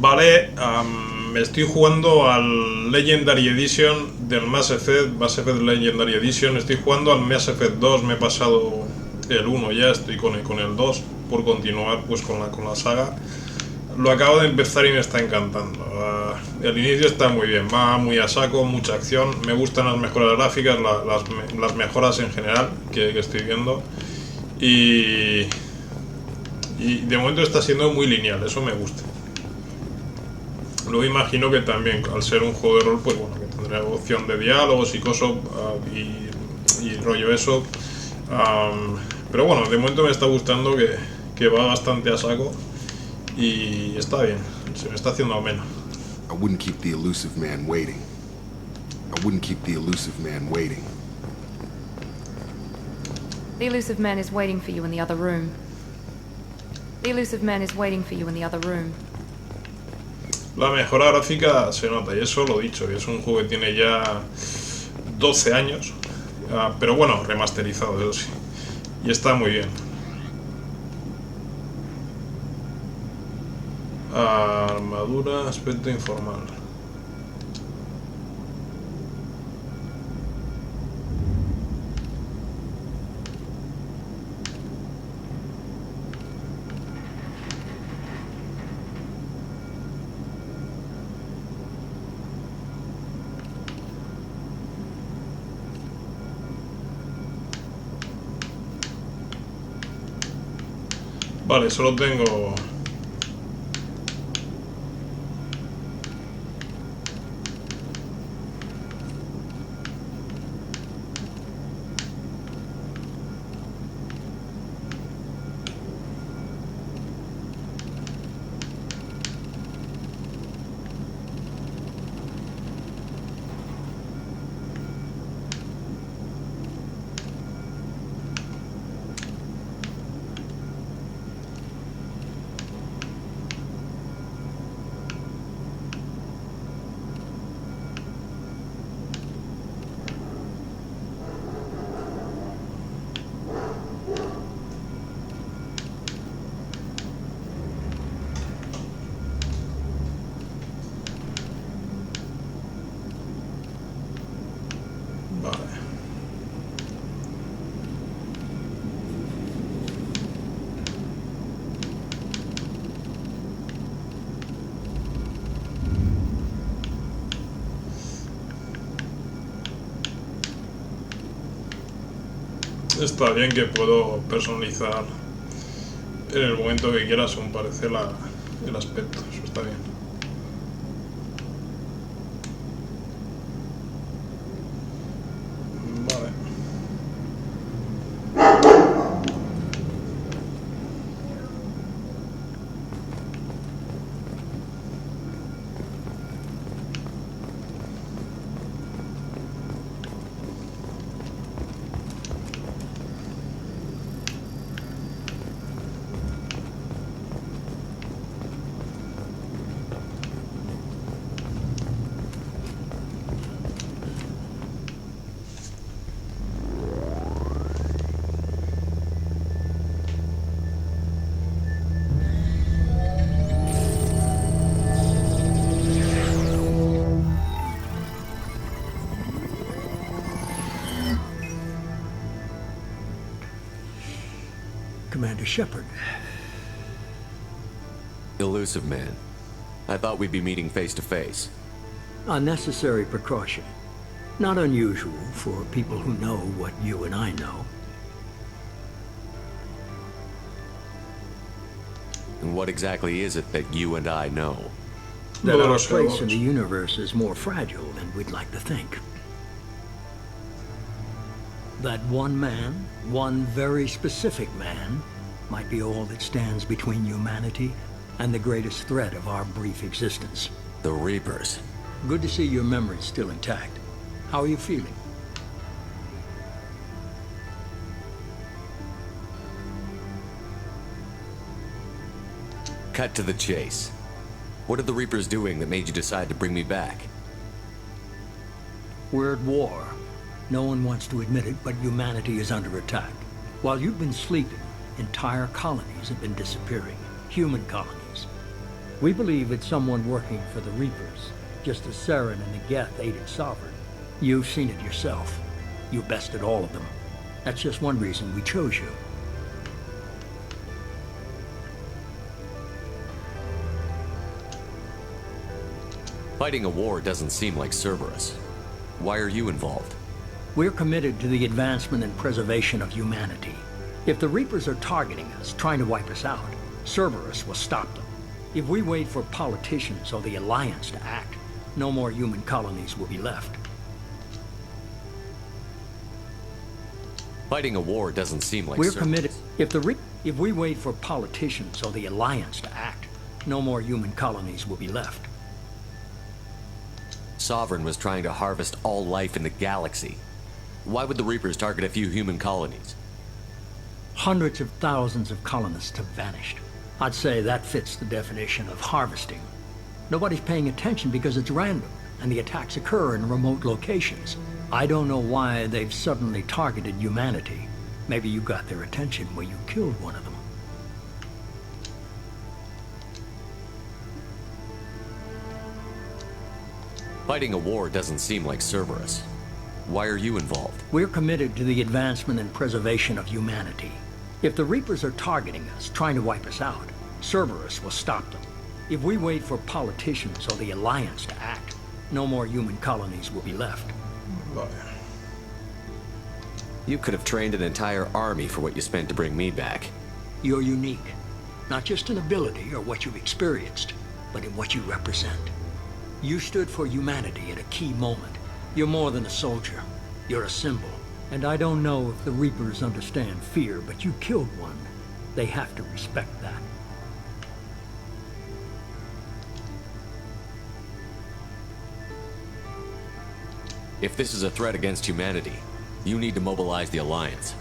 Vale, me estoy jugando al Legendary Edition del Mass Effect Legendary Edition. Estoy jugando al Mass Effect 2, me he pasado el 1 ya, estoy con el 2 por continuar pues con la saga. Lo acabo de empezar y me está encantando. El inicio está muy bien, va muy a saco, mucha acción. Me gustan las mejoras gráficas, las mejoras en general que estoy viendo. Y de momento está siendo muy lineal, eso me gusta. Luego imagino que también, al ser un juego de rol, pues bueno, que tendrá opción de diálogos y cosas y rollo eso. Pero bueno, de momento me está gustando que va bastante a saco y está bien, se me está haciendo ameno. I wouldn't keep the elusive man waiting. I wouldn't keep the elusive man waiting. The elusive man is waiting for you in the other room. The elusive man is waiting for you in the other room. La mejora gráfica se nota, y eso lo he dicho, que es un juego que tiene ya 12 años, pero bueno, remasterizado, eso sí, y está muy bien. Armadura, aspecto informal. Vale, solo tengo... Está bien que puedo personalizar en el momento que quiera según parece el aspecto, eso está bien. Vale. Commander Shepard. Elusive man. I thought we'd be meeting face to face. A necessary precaution. Not unusual for people who know what you and I know. And what exactly is it that you and I know? That our place in the universe is more fragile than we'd like to think. That one man, one very specific man, might be all that stands between humanity and the greatest threat of our brief existence. The Reapers. Good to see your memory's still intact. How are you feeling? Cut to the chase. What are the Reapers doing that made you decide to bring me back? We're at war. No one wants to admit it, but humanity is under attack. While you've been sleeping, entire colonies have been disappearing. Human colonies. We believe it's someone working for the Reapers, just as Saren and the Geth aided Sovereign. You've seen it yourself. You bested all of them. That's just one reason we chose you. Fighting a war doesn't seem like Cerberus. Why are you involved? We're committed to the advancement and preservation of humanity. If the Reapers are targeting us, trying to wipe us out, Cerberus will stop them. If we wait for politicians or the Alliance to act, no more human colonies will be left. Fighting a war doesn't seem like We're Cerberus. committed. If we wait for politicians or the Alliance to act, no more human colonies will be left. Sovereign was trying to harvest all life in the galaxy. Why would the Reapers target a few human colonies? Hundreds of thousands of colonists have vanished. I'd say that fits the definition of harvesting. Nobody's paying attention because it's random, and the attacks occur in remote locations. I don't know why they've suddenly targeted humanity. Maybe you got their attention where you killed one of them. Fighting a war doesn't seem like Cerberus. Why are you involved? We're committed to the advancement and preservation of humanity. If the Reapers are targeting us, trying to wipe us out, Cerberus will stop them. If we wait for politicians or the Alliance to act, no more human colonies will be left. Vale. You could have trained an entire army for what you spent to bring me back. You're unique, not just in ability or what you've experienced, but in what you represent. You stood for humanity at a key moment. You're more than a soldier. You're a symbol. And I don't know if the Reapers understand fear, but you killed one. They have to respect that. If this is a threat against humanity, you need to mobilize the Alliance.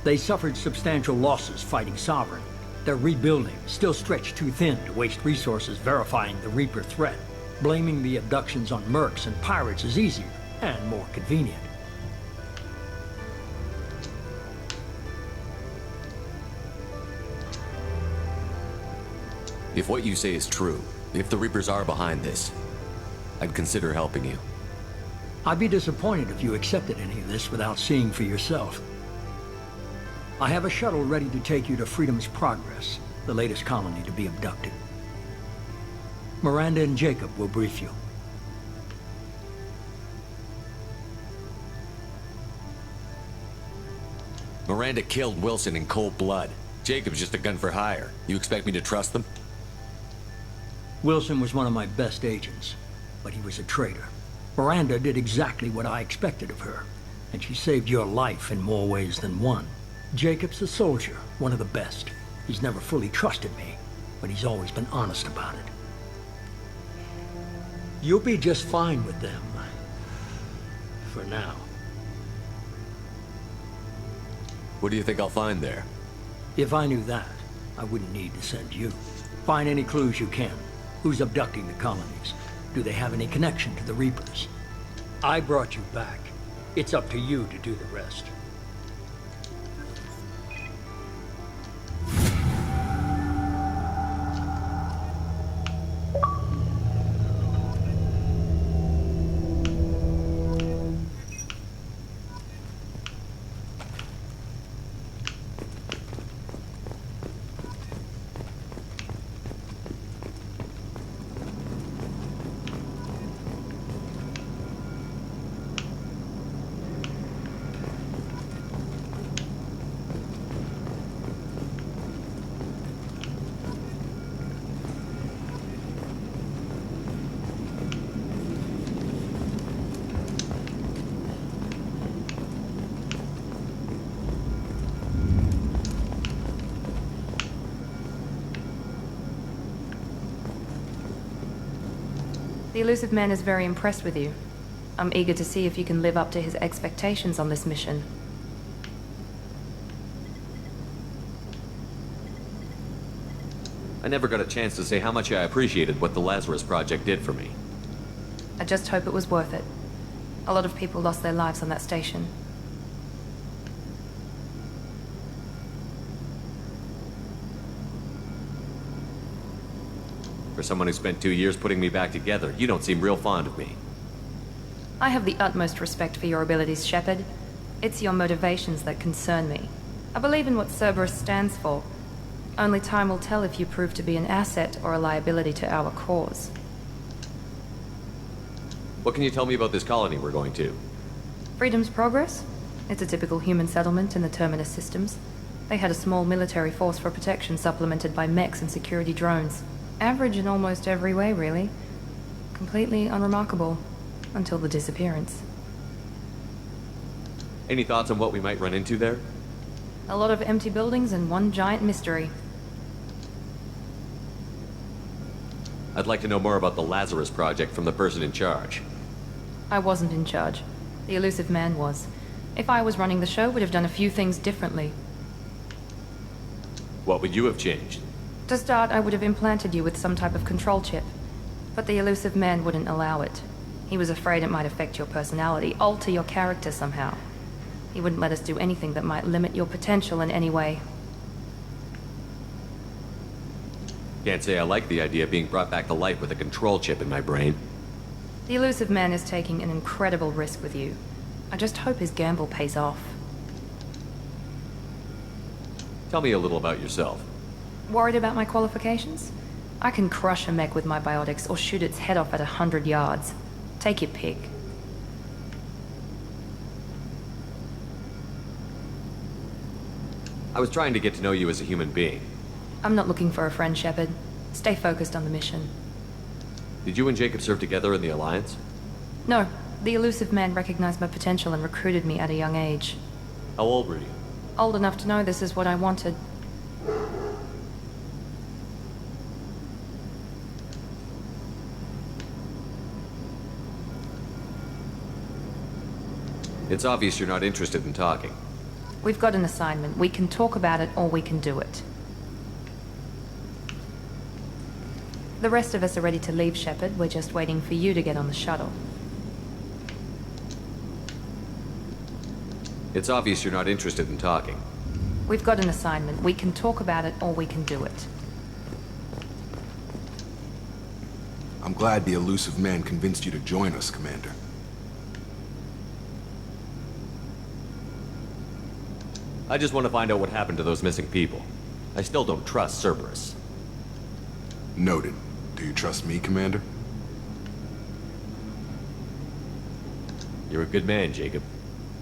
They suffered substantial losses fighting Sovereign. They're rebuilding, still stretched too thin to waste resources verifying the Reaper threat. Blaming the abductions on mercs and pirates is easier and more convenient. If what you say is true, if the Reapers are behind this, I'd consider helping you. I'd be disappointed if you accepted any of this without seeing for yourself. I have a shuttle ready to take you to Freedom's Progress, the latest colony to be abducted. Miranda and Jacob will brief you. Miranda killed Wilson in cold blood. Jacob's just a gun for hire. You expect me to trust them? Wilson was one of my best agents, but he was a traitor. Miranda did exactly what I expected of her, and she saved your life in more ways than one. Jacob's a soldier, one of the best. He's never fully trusted me, but he's always been honest about it. You'll be just fine with them. For now. What do you think I'll find there? If I knew that, I wouldn't need to send you. Find any clues you can. Who's abducting the colonies? Do they have any connection to the Reapers? I brought you back. It's up to you to do the rest. The elusive man is very impressed with you. I'm eager to see if you can live up to his expectations on this mission. I never got a chance to say how much I appreciated what the Lazarus Project did for me. I just hope it was worth it. A lot of people lost their lives on that station. For someone who spent 2 years putting me back together, you don't seem real fond of me. I have the utmost respect for your abilities, Shepard. It's your motivations that concern me. I believe in what Cerberus stands for. Only time will tell if you prove to be an asset or a liability to our cause. What can you tell me about this colony we're going to? Freedom's Progress? It's a typical human settlement in the Terminus systems. They had a small military force for protection supplemented by mechs and security drones. Average in almost every way, really. Completely unremarkable. Until the disappearance. Any thoughts on what we might run into there? A lot of empty buildings and one giant mystery. I'd like to know more about the Lazarus Project from the person in charge. I wasn't in charge. The elusive man was. If I was running the show, would have done a few things differently. What would you have changed? To start, I would have implanted you with some type of control chip. But the elusive man wouldn't allow it. He was afraid it might affect your personality, alter your character somehow. He wouldn't let us do anything that might limit your potential in any way. Can't say I like the idea of being brought back to life with a control chip in my brain. The elusive man is taking an incredible risk with you. I just hope his gamble pays off. Tell me a little about yourself. Worried about my qualifications? I can crush a mech with my biotics or shoot its head off at 100 yards. Take your pick. I was trying to get to know you as a human being. I'm not looking for a friend, Shepard. Stay focused on the mission. Did you and Jacob serve together in the Alliance? No, the elusive man recognized my potential and recruited me at a young age. How old were you? Old enough to know this is what I wanted. It's obvious you're not interested in talking. We've got an assignment. We can talk about it or we can do it. The rest of us are ready to leave, Shepard. We're just waiting for you to get on the shuttle. It's obvious you're not interested in talking. We've got an assignment. We can talk about it or we can do it. I'm glad the elusive man convinced you to join us, Commander. I just want to find out what happened to those missing people. I still don't trust Cerberus. Noted. Do you trust me, Commander? You're a good man, Jacob.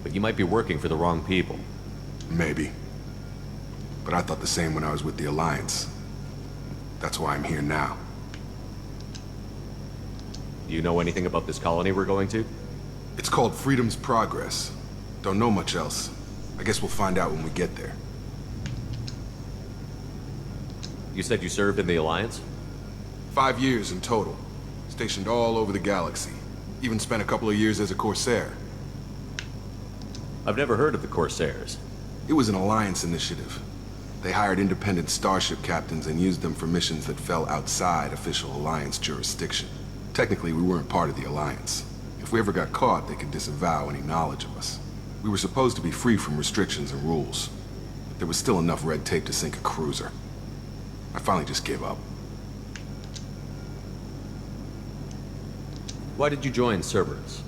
But you might be working for the wrong people. Maybe. But I thought the same when I was with the Alliance. That's why I'm here now. Do you know anything about this colony we're going to? It's called Freedom's Progress. Don't know much else. I guess we'll find out when we get there. You said you served in the Alliance? 5 years in total. Stationed all over the galaxy. Even spent a couple of years as a Corsair. I've never heard of the Corsairs. It was an Alliance initiative. They hired independent starship captains and used them for missions that fell outside official Alliance jurisdiction. Technically, we weren't part of the Alliance. If we ever got caught, they could disavow any knowledge of us. We were supposed to be free from restrictions and rules. But there was still enough red tape to sink a cruiser. I finally just gave up. Why did you join Cerberus?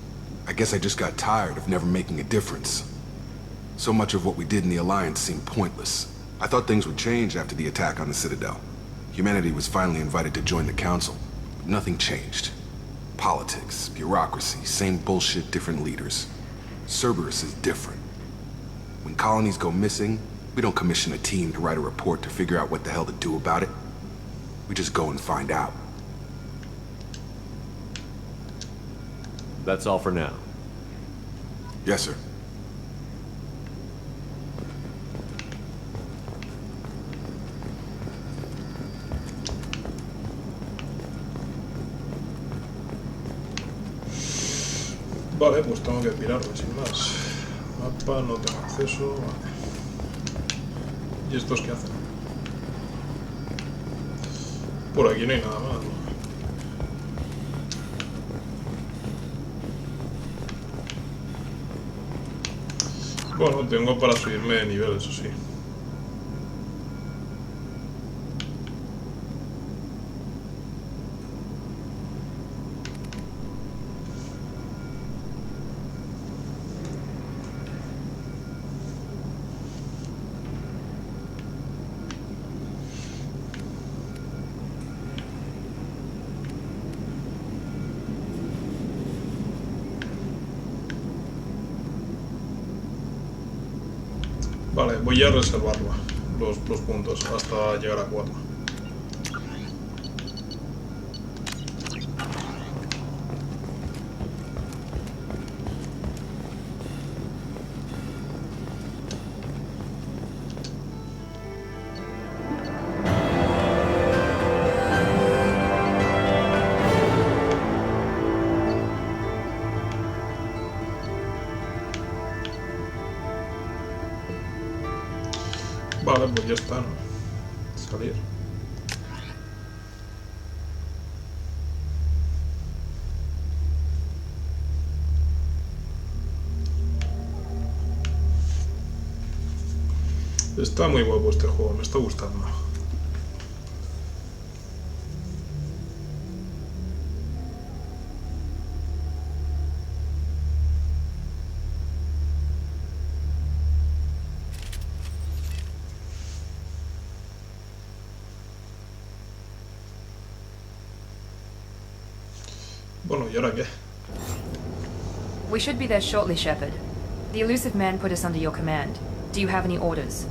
I guess I just got tired of never making a difference. So much of what we did in the Alliance seemed pointless. I thought things would change after the attack on the Citadel. Humanity was finally invited to join the Council, but nothing changed. Politics, bureaucracy, same bullshit, different leaders. Cerberus is different. When colonies go missing, we don't commission a team to write a report to figure out what the hell to do about it. We just go and find out. That's all for now. Yes, sir. Vale, pues tengo que pirarme sin más. Mapa, no tengo acceso. Vale. ¿Y estos qué hacen? Por aquí no hay nada más, ¿no? Bueno, tengo para subirme de nivel, eso sí. Vale, voy a reservarlo, los puntos, hasta llegar a 4. Vale, pues ya está, ¿no? Salir. Está muy guapo este juego, me está gustando. Bueno, ¿y ahora qué? We should be there shortly, Shepard. The elusive man put us under your command. Do you have any orders?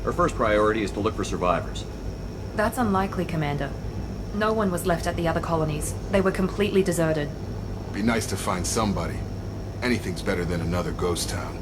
Our first priority is to look for survivors. That's unlikely, Commander. No one was left at the other colonies. They were completely deserted. Be nice to find somebody. Anything's better than another ghost town.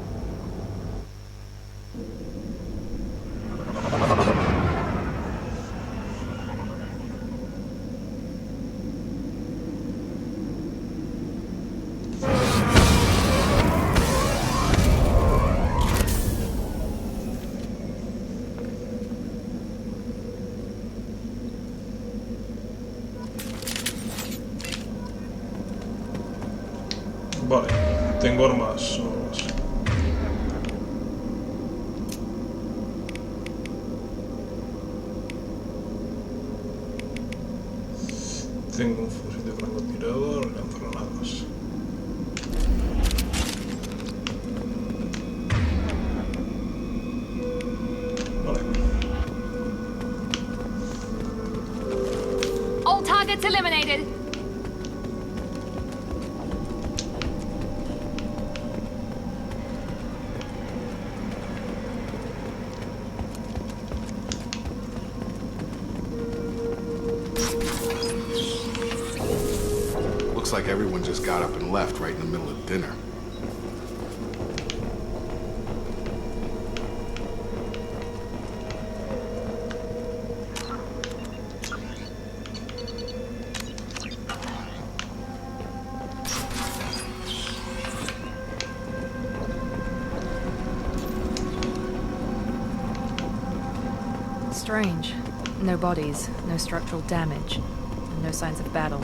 Vale, tengo armas nuevas. Tengo un fusil de francotirador, lanzagranadas. Vale. All targets eliminated! Looks like everyone just got up and left right in the middle of dinner. Strange. No bodies, no structural damage, and no signs of battle.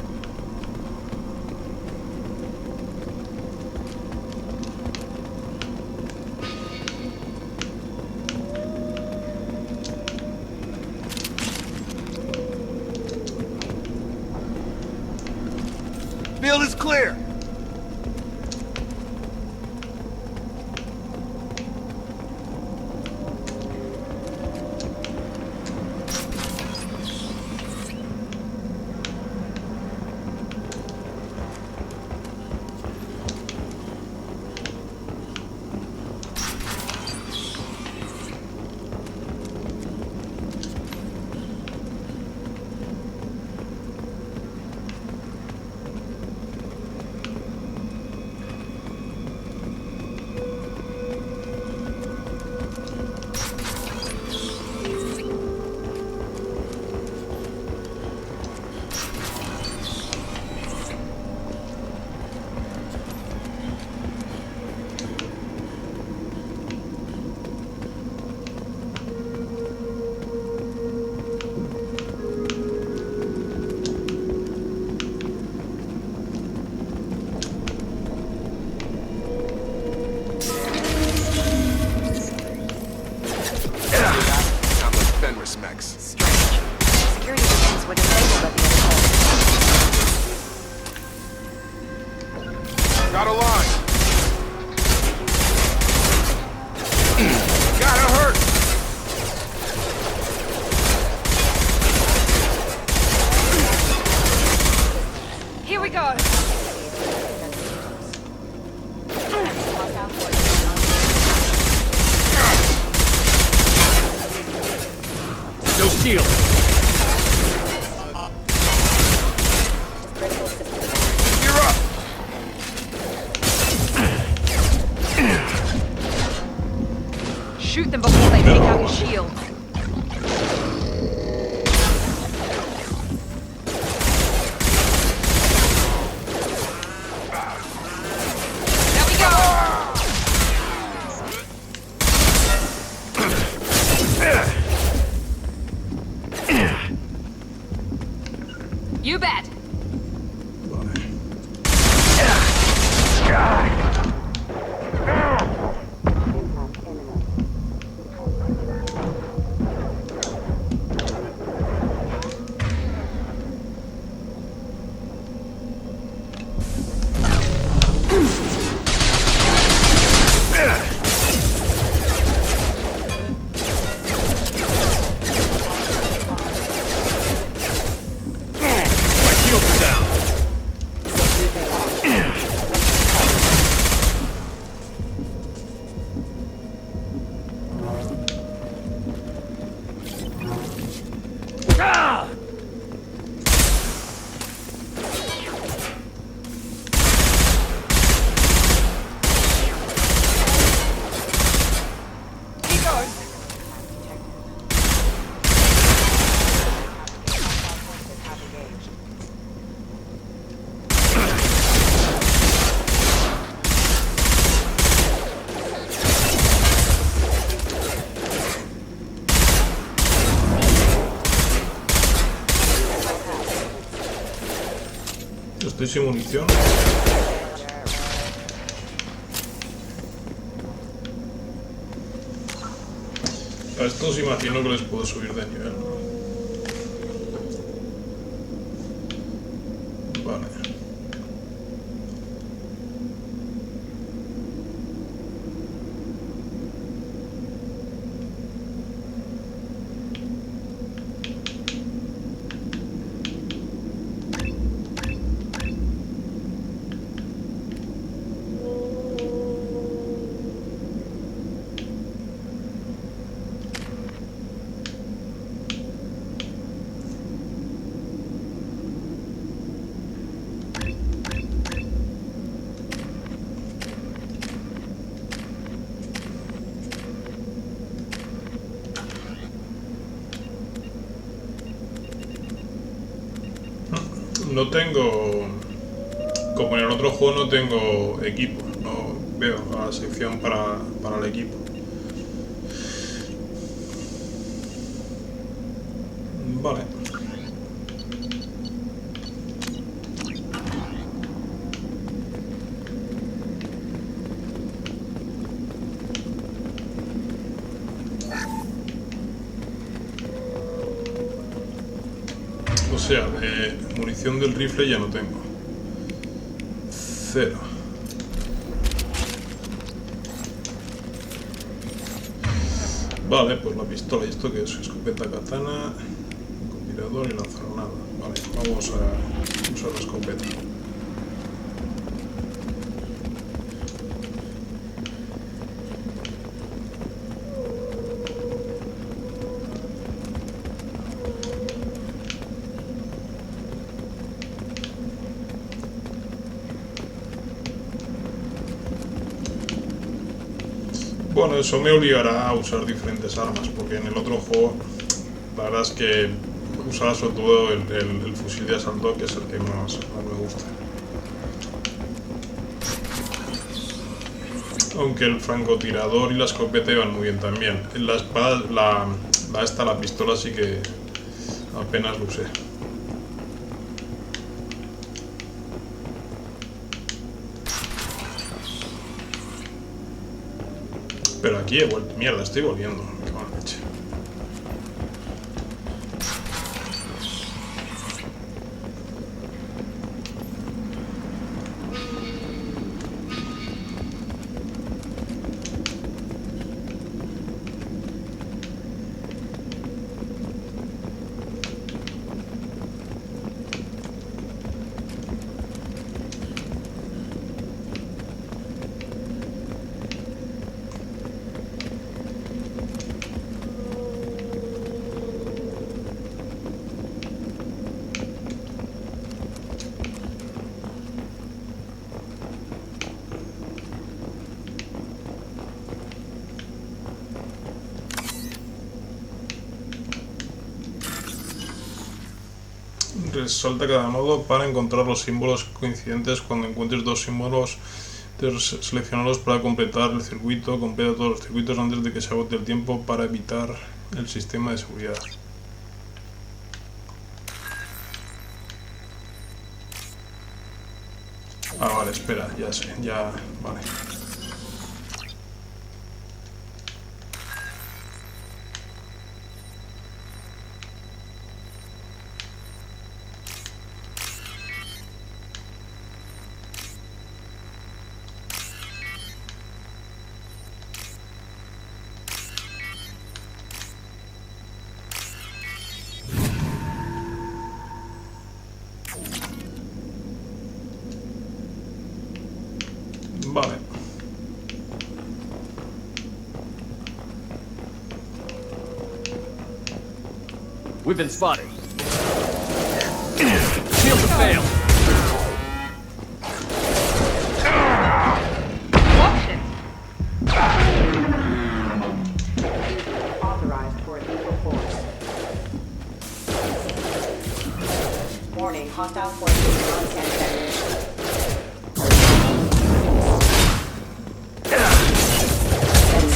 Field is clear! Security defenses were disabled at the other Got a line! Gotta hurt! Here we go! No steel. You're up! Shoot them before they take out your shield. There we go! You bet. Estoy sin munición. A estos imagino que les puedo subir de nivel, ¿no? Vale. No tengo... Como en el otro juego no tengo equipo. No veo la sección para el equipo. Vale. O sea, de munición del rifle ya no tengo. 0. Vale, pues la pistola y esto que es escopeta katana, compilador y lanzagranada. Vale, vamos a usar la escopeta. Bueno, eso me obligará a usar diferentes armas, porque en el otro juego la verdad es que usaba sobre todo el fusil de asalto, que es el que más me gusta. Aunque el francotirador y la escopeta iban muy bien también. La espada, la pistola sí que apenas lo usé. Pero aquí he vuelto. Mierda, estoy volviendo. Qué mala leche. salta cada nodo para encontrar los símbolos coincidentes. Cuando encuentres dos símbolos, seleccionarlos para completar el circuito. Completa todos los circuitos antes de que se agote el tiempo para evitar el sistema de seguridad. Ah, vale, espera, ya sé, ya... vale. Vale. We've been spotted. Shields have failed. Watch it. Authorized for lethal force. Warning, hostile forces on standby.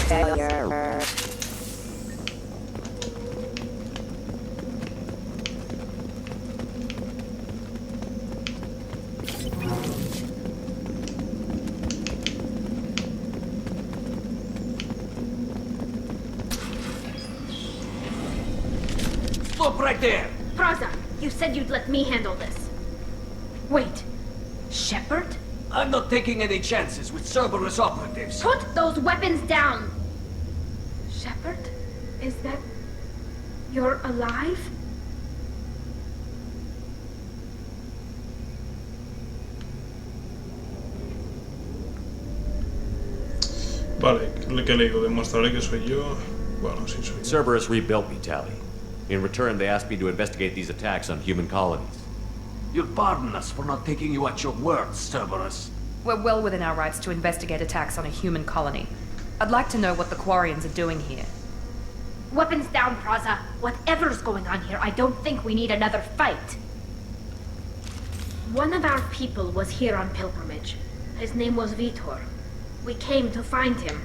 Failure. Stop right there! Praza, you said you'd let me handle this. Wait, Shepard? I'm not taking any chances with Cerberus operatives. Put those weapons down! Shepard? Is that... you're alive? Vale, ¿qué le digo? ¿Demostraré que soy yo? Bueno, sí soy yo. Cerberus rebuilt me, Tally. In return, they asked me to investigate these attacks on human colonies. You'll pardon us for not taking you at your word, Cerberus. We're well within our rights to investigate attacks on a human colony. I'd like to know what the Quarians are doing here. Weapons down, Praza. Whatever's going on here, I don't think we need another fight. One of our people was here on pilgrimage. His name was Vitor. We came to find him.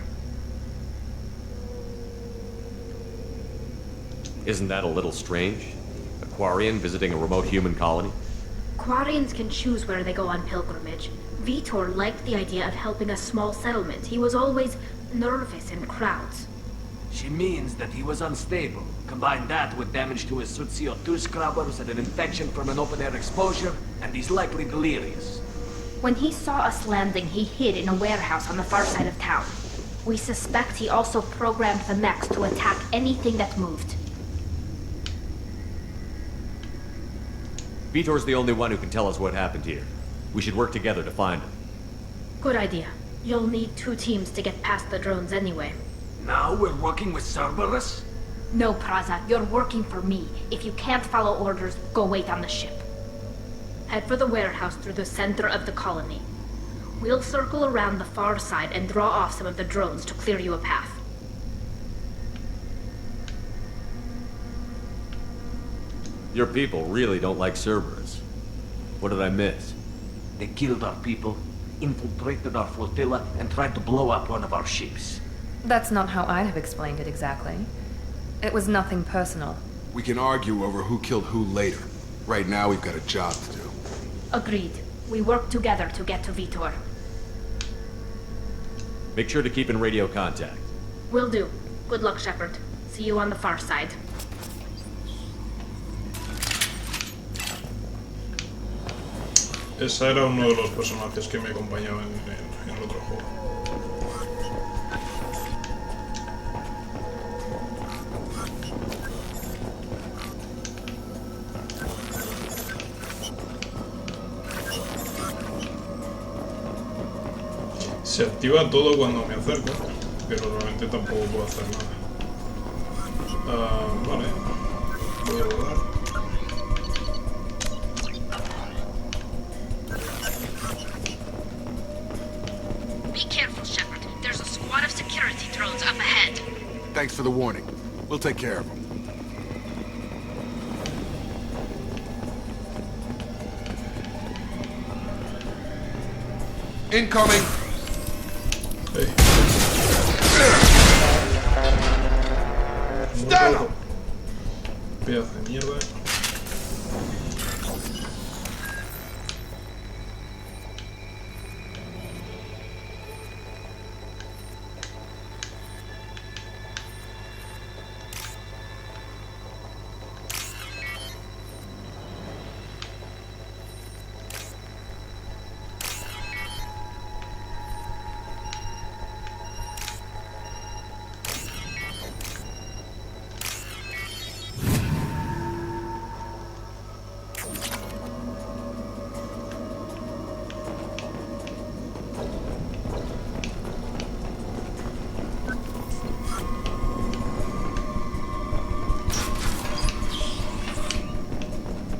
Isn't that a little strange? A Quarian visiting a remote human colony? Quarians can choose where they go on pilgrimage. Vitor liked the idea of helping a small settlement. He was always nervous in crowds. She means that he was unstable. Combine that with damage to his CO2 scrubbers and an infection from an open-air exposure, and he's likely delirious. When he saw us landing, he hid in a warehouse on the far side of town. We suspect he also programmed the mechs to attack anything that moved. Vitor's the only one who can tell us what happened here. We should work together to find him. Good idea. You'll need 2 teams to get past the drones anyway. Now we're working with Cerberus? No, Praza, you're working for me. If you can't follow orders, go wait on the ship. Head for the warehouse through the center of the colony. We'll circle around the far side and draw off some of the drones to clear you a path. Your people really don't like Cerberus. What did I miss? They killed our people, infiltrated our flotilla, and tried to blow up one of our ships. That's not how I'd have explained it exactly. It was nothing personal. We can argue over who killed who later. Right now, we've got a job to do. Agreed. We work together to get to Vitor. Make sure to keep in radio contact. Will do. Good luck, Shepard. See you on the far side. Ese era uno de los personajes que me acompañaban en el otro juego. Se activa todo cuando me acerco, pero realmente tampoco puedo hacer nada. Vale. Voy a volar. Be careful, Shepard. There's a squad of security drones up ahead. Thanks for the warning. We'll take care of them. Incoming! Stand up! Pedazo de mierda.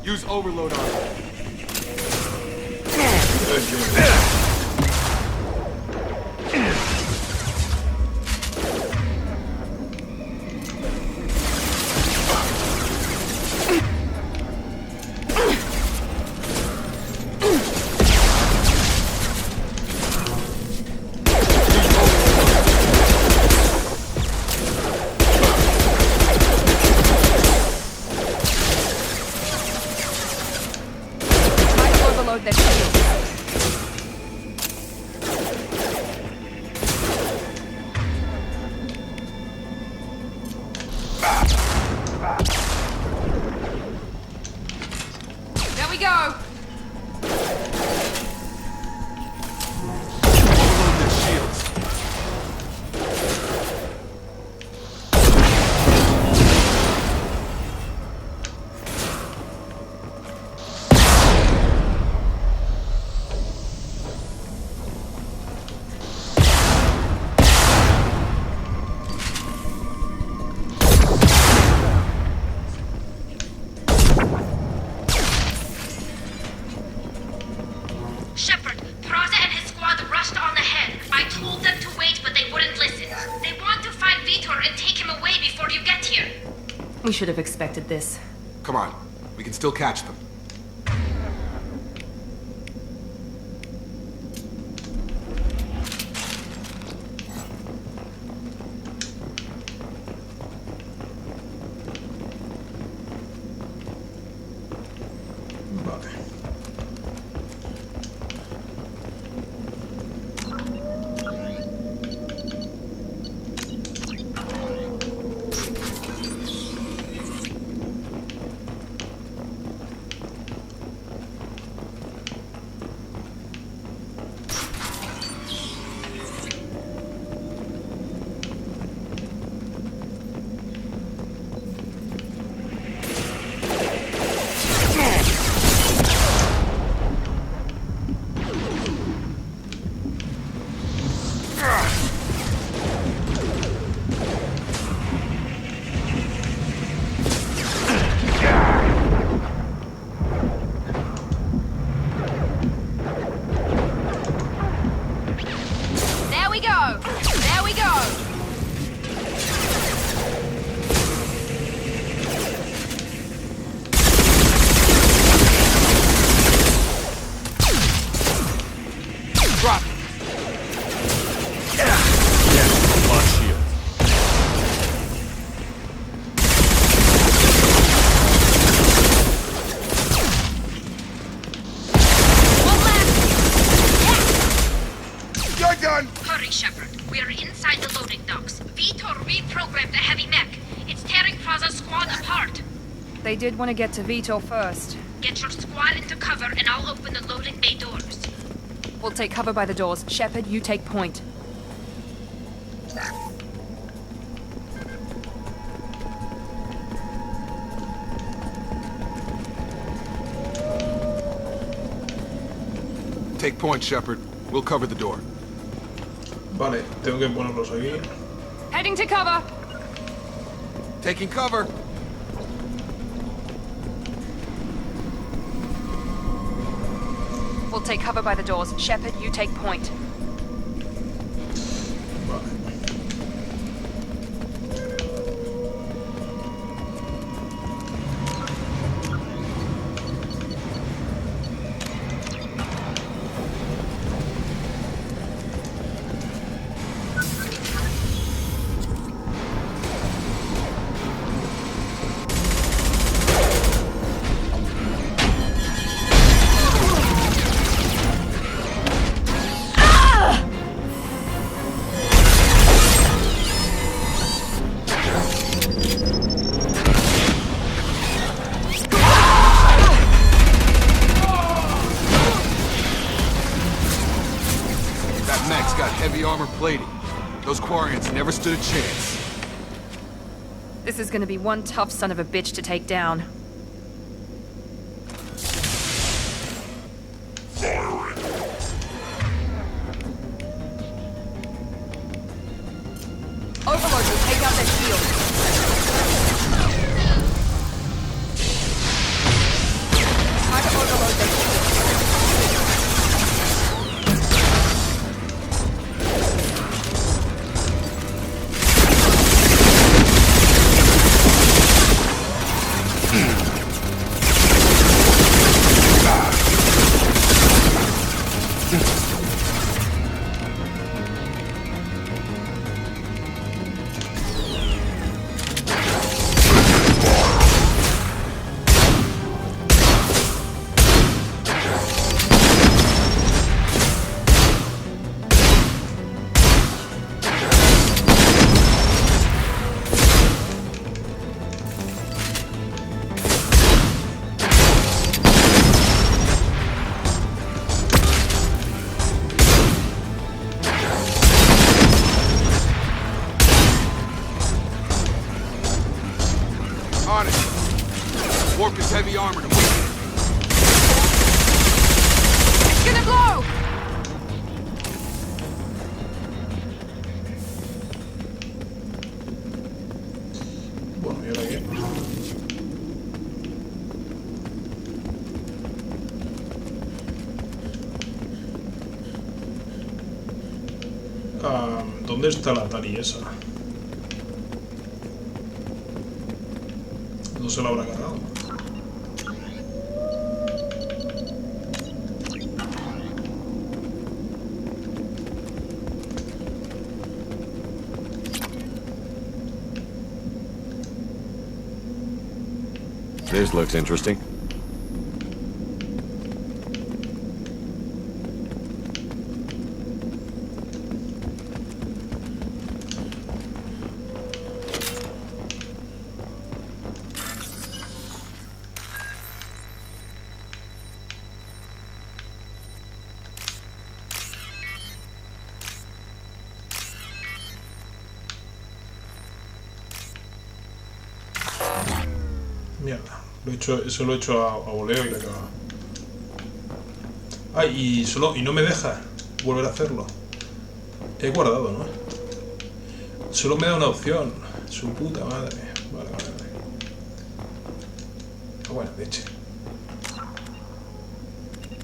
Use overload on it. There we go! Overload their shields. Shepard, Praza and his squad rushed on ahead. I told them to wait, but they wouldn't listen. They want to find Vitor and take him away before you get here. We should have expected this. Come on, we can still catch them. Vale. There we go! There we go! Drop! Launch shield. One left! You're done! Hurry, Shepard. We're inside the loading docks. Vitor reprogrammed the heavy mech. It's tearing Praza's squad apart. They did want to get to Vitor first. Get your squad into cover and I'll open the loading bay doors. We'll take cover by the doors. Shepard, you take point. Take point, Shepard. We'll cover the door. Vale, tengo que ponerlos aquí. Heading to cover! Taking cover! We'll take cover by the doors. Shepard, you take point. Vale. armor plating. Those Quarians never stood a chance. This is gonna be one tough son of a bitch to take down. Overlord will take out that shield. Try to overload that shield. On it. Warp his heavy armor to weaken it. It's gonna blow! Bueno, ¿y ahora qué? ¿Dónde está la Atari esa? No se la habrá cargado. This looks interesting. Mierda, eso lo he hecho a voleo y le cago. Ay, y no me deja volver a hacerlo. He guardado, ¿no? Solo me da una opción. Su puta madre. Vale. Ah, bueno, leche.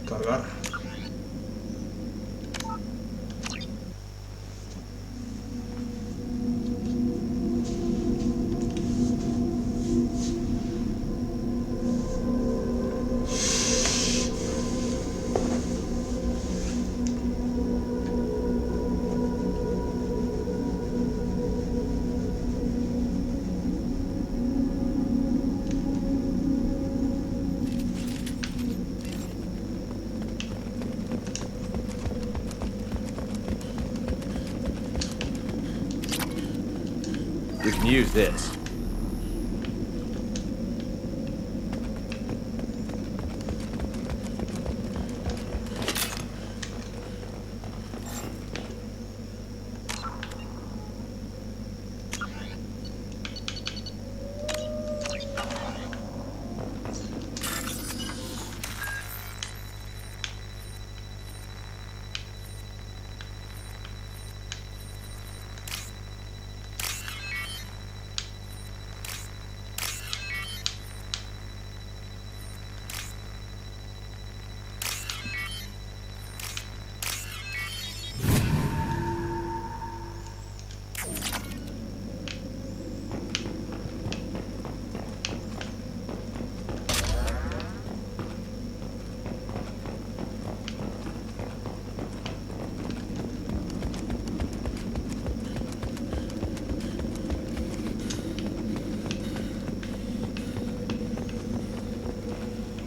Cargar. We can use this.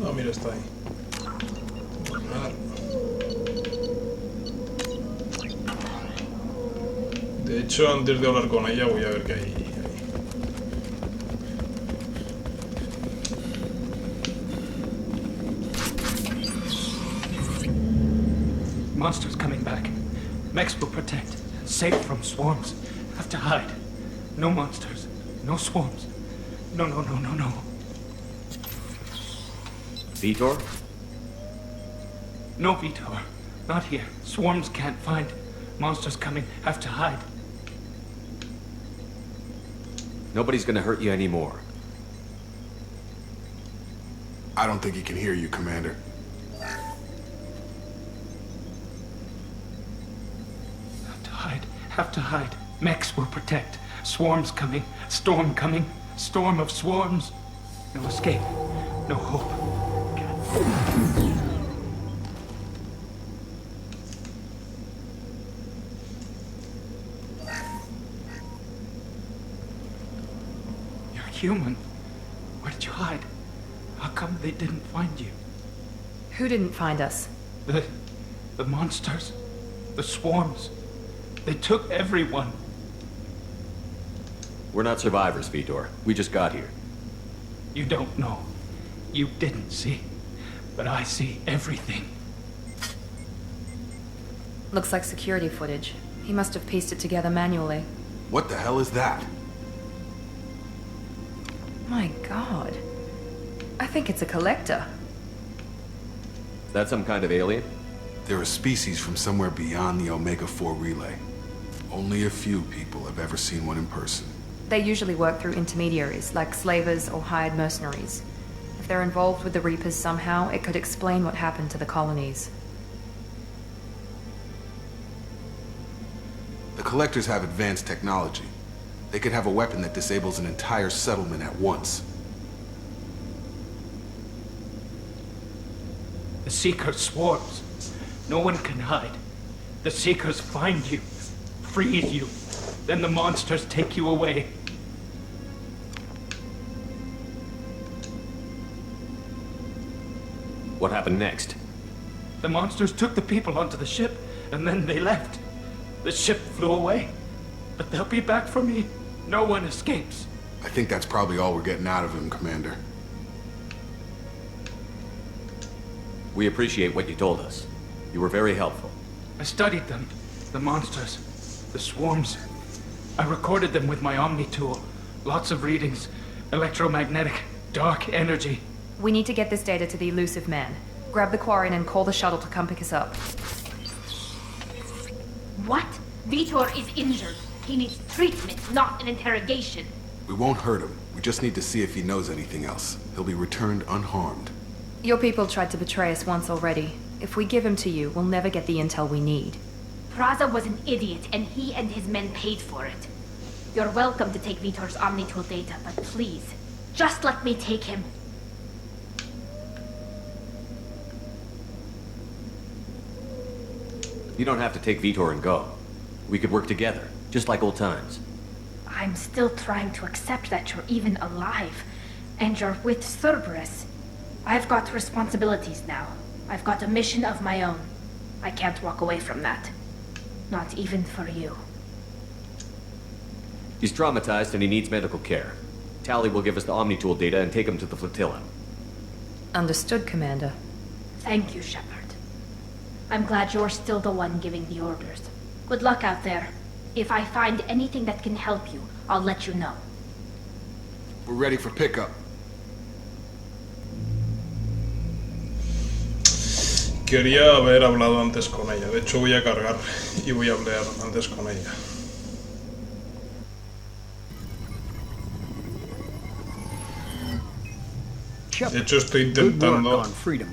Ah, mira, está ahí. De hecho, antes de hablar con ella, voy a ver qué hay ahí. Monsters coming back. Mechs will protect. Safe from swarms. Have to hide. No monsters. No swarms. No. Vitor? No, Vitor. Not here. Swarms can't find. Monsters coming. Have to hide. Nobody's gonna hurt you anymore. I don't think he can hear you, Commander. Have to hide. Mechs will protect. Swarms coming. Storm coming. Storm of swarms. No escape. No hope. You're human. Where did you hide? How come they didn't find you? Who didn't find us? The monsters. The swarms. They took everyone. We're not survivors, Vitor. We just got here. You don't know. You didn't see. But I see everything. Looks like security footage. He must have pieced it together manually. What the hell is that? My god. I think it's a collector. Is that some kind of alien? They're a species from somewhere beyond the Omega-4 relay. Only a few people have ever seen one in person. They usually work through intermediaries, like slavers or hired mercenaries. If they're involved with the Reapers somehow, it could explain what happened to the colonies. The Collectors have advanced technology. They could have a weapon that disables an entire settlement at once. The Seeker swarms. No one can hide. The Seekers find you, freeze you. Then the monsters take you away. What happened next? The monsters took the people onto the ship, and then they left. The ship flew away. But they'll be back for me. No one escapes. I think that's probably all we're getting out of him, Commander. We appreciate what you told us. You were very helpful. I studied them. The monsters. The swarms. I recorded them with my Omni tool. Lots of readings. Electromagnetic. Dark energy. We need to get this data to the elusive man. Grab the Quarian and call the shuttle to come pick us up. What? Vitor is injured. He needs treatment, not an interrogation. We won't hurt him. We just need to see if he knows anything else. He'll be returned unharmed. Your people tried to betray us once already. If we give him to you, we'll never get the intel we need. Praza was an idiot, and he and his men paid for it. You're welcome to take Vitor's Omnitool data, but please, just let me take him. You don't have to take Vitor and go. We could work together, just like old times. I'm still trying to accept that you're even alive, and you're with Cerberus. I've got responsibilities now. I've got a mission of my own. I can't walk away from that. Not even for you. He's traumatized and he needs medical care. Tally will give us the Omnitool data and take him to the flotilla. Understood, Commander. Thank you, Shepard. I'm glad you're still the one giving the orders. Good luck out there. If I find anything that can help you, I'll let you know. We're ready for pickup. Quería haber hablado antes con ella. De hecho, voy a cargar y voy a hablar antes con ella. De hecho, estoy intentando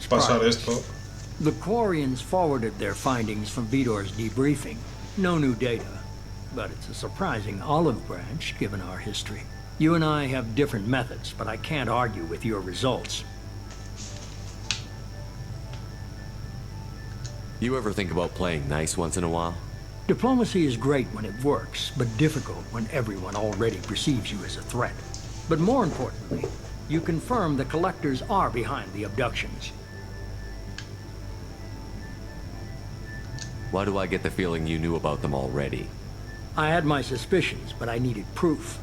pasar esto. The Quarians forwarded their findings from Vitor's debriefing. No new data, but it's a surprising olive branch given our history. You and I have different methods, but I can't argue with your results. You ever think about playing nice once in a while? Diplomacy is great when it works, but difficult when everyone already perceives you as a threat. But more importantly, you confirm the Collectors are behind the abductions. Why do I get the feeling you knew about them already? I had my suspicions, but I needed proof.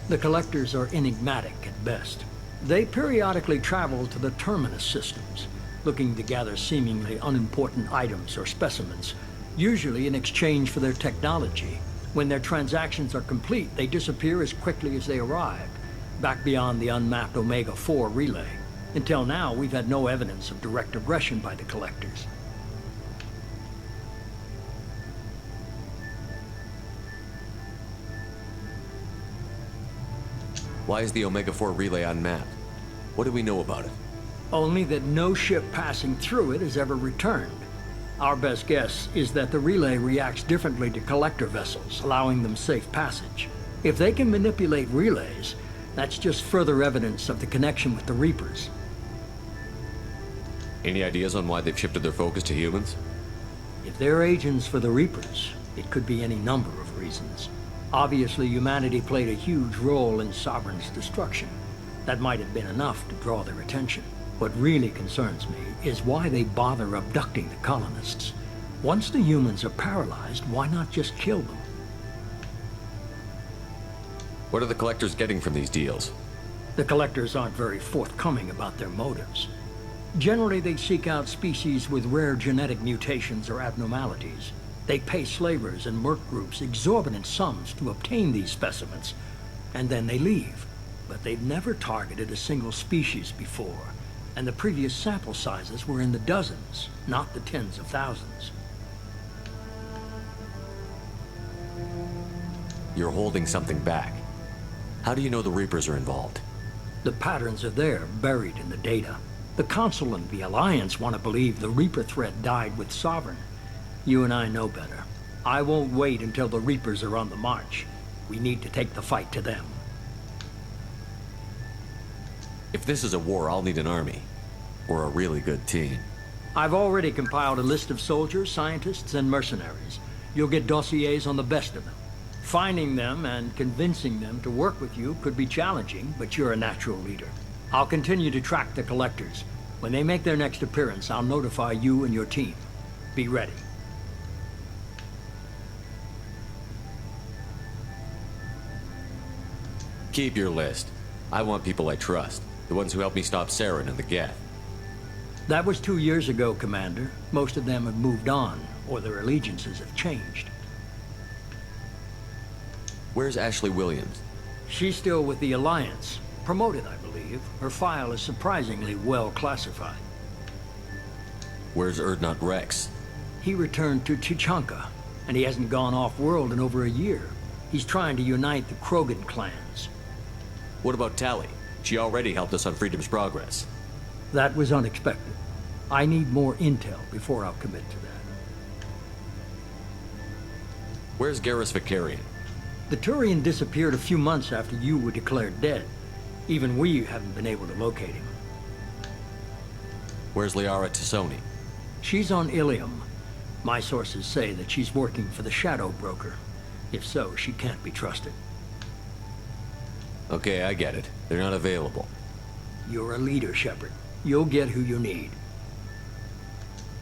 The Collectors are enigmatic at best. They periodically travel to the Terminus systems, looking to gather seemingly unimportant items or specimens. usually in exchange for their technology. When their transactions are complete, they disappear as quickly as they arrived, back beyond the unmapped Omega-4 relay. Until now, we've had no evidence of direct aggression by the Collectors. Why is the Omega-4 relay unmapped? What do we know about it? Only that no ship passing through it has ever returned. Our best guess is that the relay reacts differently to collector vessels, allowing them safe passage. If they can manipulate relays, that's just further evidence of the connection with the Reapers. Any ideas on why they've shifted their focus to humans? If they're agents for the Reapers, it could be any number of reasons. Obviously, humanity played a huge role in Sovereign's destruction. That might have been enough to draw their attention. What really concerns me is why they bother abducting the colonists. Once the humans are paralyzed, why not just kill them? What are the Collectors getting from these deals? The Collectors aren't very forthcoming about their motives. Generally, they seek out species with rare genetic mutations or abnormalities. They pay slavers and merc groups exorbitant sums to obtain these specimens, and then they leave. But they've never targeted a single species before, and the previous sample sizes were in the dozens, not the tens of thousands. You're holding something back. How do you know the Reapers are involved? The patterns are there, buried in the data. The Council and the Alliance want to believe the Reaper threat died with Sovereign. You and I know better. I won't wait until the Reapers are on the march. We need to take the fight to them. If this is a war, I'll need an army. Or a really good team. I've already compiled a list of soldiers, scientists, and mercenaries. You'll get dossiers on the best of them. Finding them and convincing them to work with you could be challenging, but you're a natural leader. I'll continue to track the Collectors. When they make their next appearance, I'll notify you and your team. Be ready. Keep your list. I want people I trust. The ones who helped me stop Saren and the Geth. That was 2 years ago, Commander. Most of them have moved on, or their allegiances have changed. Where's Ashley Williams? She's still with the Alliance. Promoted, I believe. Her file is surprisingly well classified. Where's Erdnot Rex? He returned to Chichanka, and he hasn't gone off-world in over a year. He's trying to unite the Krogan clans. What about Tali? She already helped us on Freedom's Progress. That was unexpected. I need more intel before I'll commit to that. Where's Garrus Vicarian? The Turian disappeared a few months after you were declared dead. Even we haven't been able to locate him. Where's Liara Tassoni? She's on Ilium. My sources say that she's working for the Shadow Broker. If so, she can't be trusted. Okay, I get it. They're not available. You're a leader, Shepard. You'll get who you need.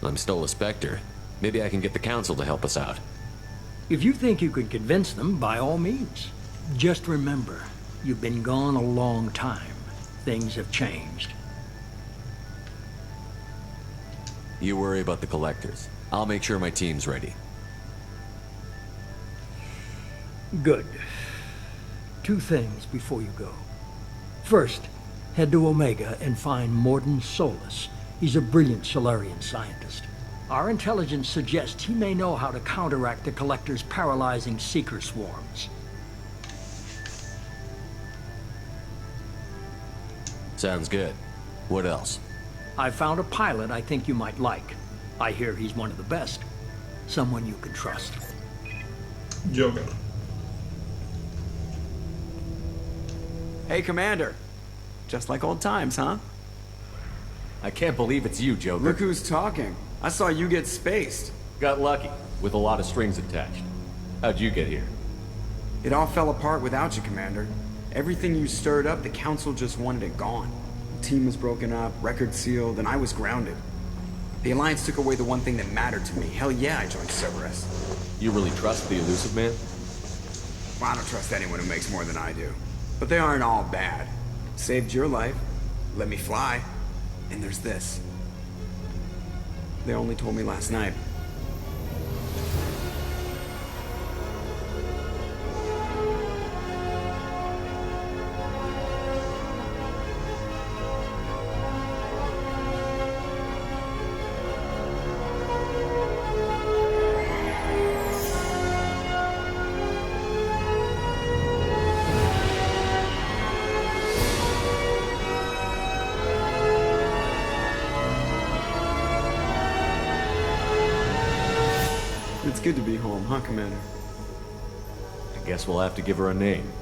I'm still a Spectre. Maybe I can get the Council to help us out. If you think you can convince them, by all means. Just remember, you've been gone a long time. Things have changed. You worry about the Collectors. I'll make sure my team's ready. Good. 2 things before you go. First, head to Omega and find Mordin Solus. He's a brilliant Solarian scientist. Our intelligence suggests he may know how to counteract the Collector's paralyzing Seeker swarms. Sounds good. What else? I found a pilot I think you might like. I hear he's one of the best. Someone you can trust. Joker. Hey, Commander. Just like old times, huh? I can't believe it's you, Joker. Look who's talking. I saw you get spaced. Got lucky, with a lot of strings attached. How'd you get here? It all fell apart without you, Commander. Everything you stirred up, the Council just wanted it gone. The team was broken up, record sealed, and I was grounded. The Alliance took away the one thing that mattered to me. Hell yeah, I joined Cerberus. You really trust the Elusive Man? Well, I don't trust anyone who makes more than I do. But they aren't all bad. Saved your life, let me fly, and there's this. They only told me last night. good to be home, huh, Commander? I guess we'll have to give her a name.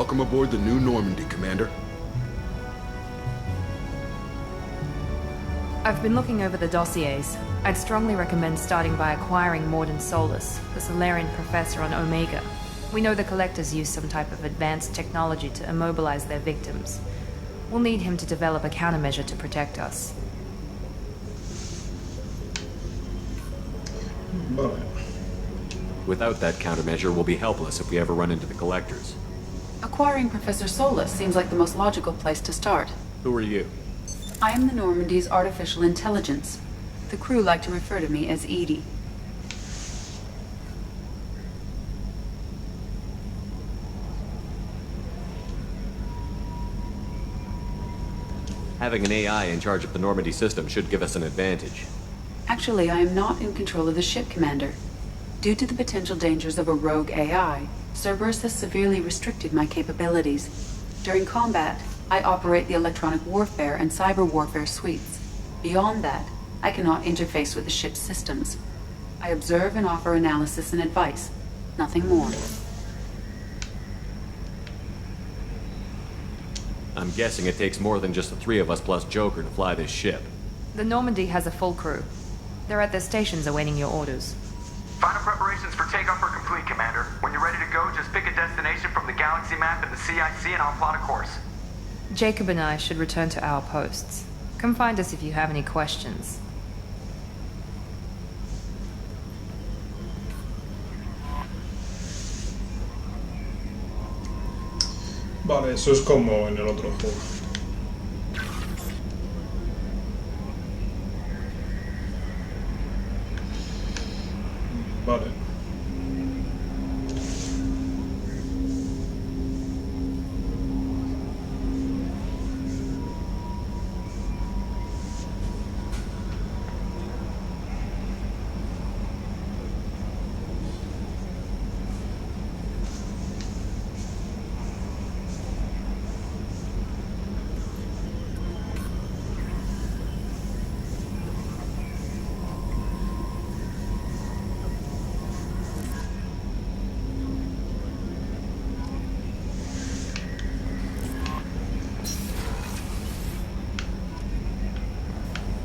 Welcome aboard the New Normandy, Commander. I've been looking over the dossiers. I'd strongly recommend starting by acquiring Morden Solus, the Solarian professor on Omega. We know the Collectors use some type of advanced technology to immobilize their victims. We'll need him to develop a countermeasure to protect us. Vale. Without that countermeasure, we'll be helpless if we ever run into the Collectors. Acquiring Professor Solus seems like the most logical place to start. Who are you? I am the Normandy's artificial intelligence. The crew like to refer to me as Edie. Having an AI in charge of the Normandy system should give us an advantage. Actually, I am not in control of the ship, Commander. Due to the potential dangers of a rogue AI, Cerberus has severely restricted my capabilities. During combat, I operate the electronic warfare and cyber warfare suites. Beyond that, I cannot interface with the ship's systems. I observe and offer analysis and advice. Nothing more. I'm guessing it takes more than just the three of us plus Joker to fly this ship. The Normandy has a full crew. They're at their stations awaiting your orders. Final preparations for takeoff are complete, Commander. When you're ready to go, just pick a destination from the galaxy map and the CIC and I'll plot a course. Jacob and I should return to our posts. Come find us if you have any questions. Vale, eso es como en el otro juego. Vale.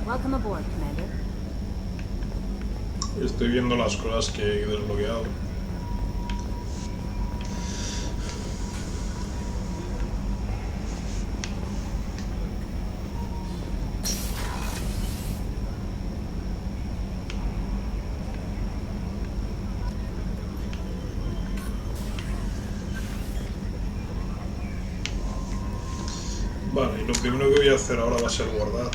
Welcome aboard, Commander. Estoy viendo las cosas que he desbloqueado. Vale, y lo primero que voy a hacer ahora va a ser guardar.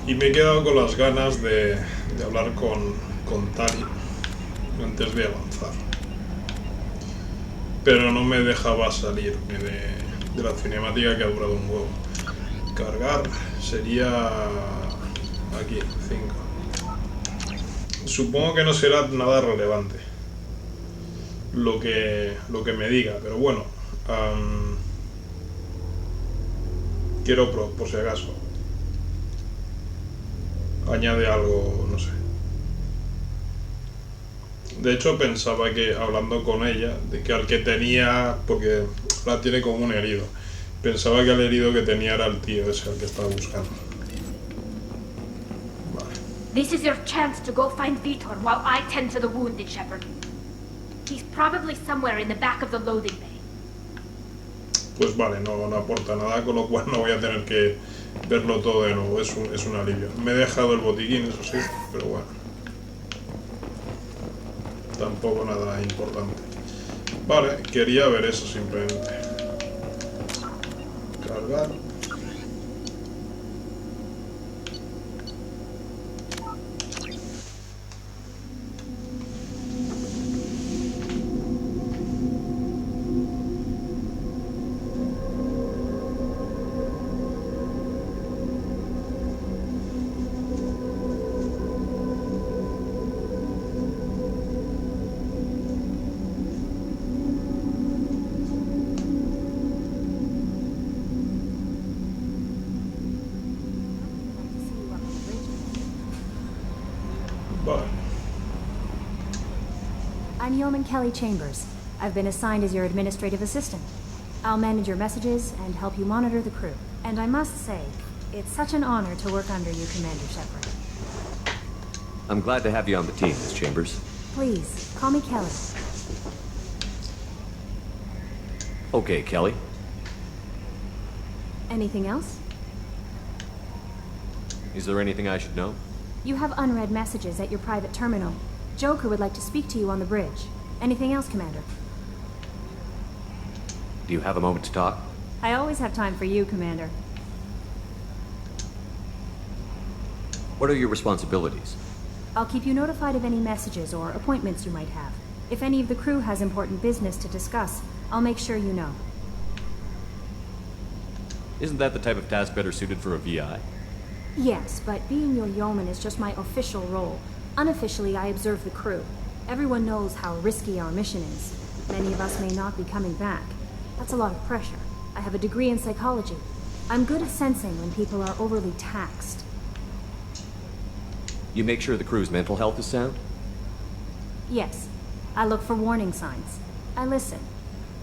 Y me he quedado con las ganas de hablar con Tali antes de avanzar. Pero no me dejaba salirme de la cinemática que ha durado un huevo. Cargar sería aquí, 5. Supongo que no será nada relevante lo que me diga, pero bueno, quiero por si acaso añade algo, no sé. De hecho pensaba que hablando con ella, de que al que tenía, porque la tiene como un herido, pensaba que el herido que tenía era el tío ese, al que estaba buscando. Vale. This is your chance to go find Vitor while I tend to the wounded, Shepard. He's probably somewhere in the back of the loading bay. Pues vale, no aporta nada, con lo cual no voy a tener que verlo todo de nuevo, es un alivio. Me he dejado el botiquín, eso sí, pero bueno. Tampoco nada importante. Vale, quería ver eso simplemente. Cargar. I'm Yeoman Kelly Chambers. I've been assigned as your administrative assistant. I'll manage your messages and help you monitor the crew. And I must say, it's such an honor to work under you, Commander Shepard. I'm glad to have you on the team, Miss Chambers. Please, call me Kelly. Okay, Kelly. Anything else? Is there anything I should know? You have unread messages at your private terminal. Joker would like to speak to you on the bridge. Anything else, Commander? Do you have a moment to talk? I always have time for you, Commander. What are your responsibilities? I'll keep you notified of any messages or appointments you might have. If any of the crew has important business to discuss, I'll make sure you know. Isn't that the type of task better suited for a VI? Yes, but being your yeoman is just my official role. Unofficially, I observe the crew. Everyone knows how risky our mission is. Many of us may not be coming back. That's a lot of pressure. I have a degree in psychology. I'm good at sensing when people are overly taxed. You make sure the crew's mental health is sound? Yes. I look for warning signs. I listen.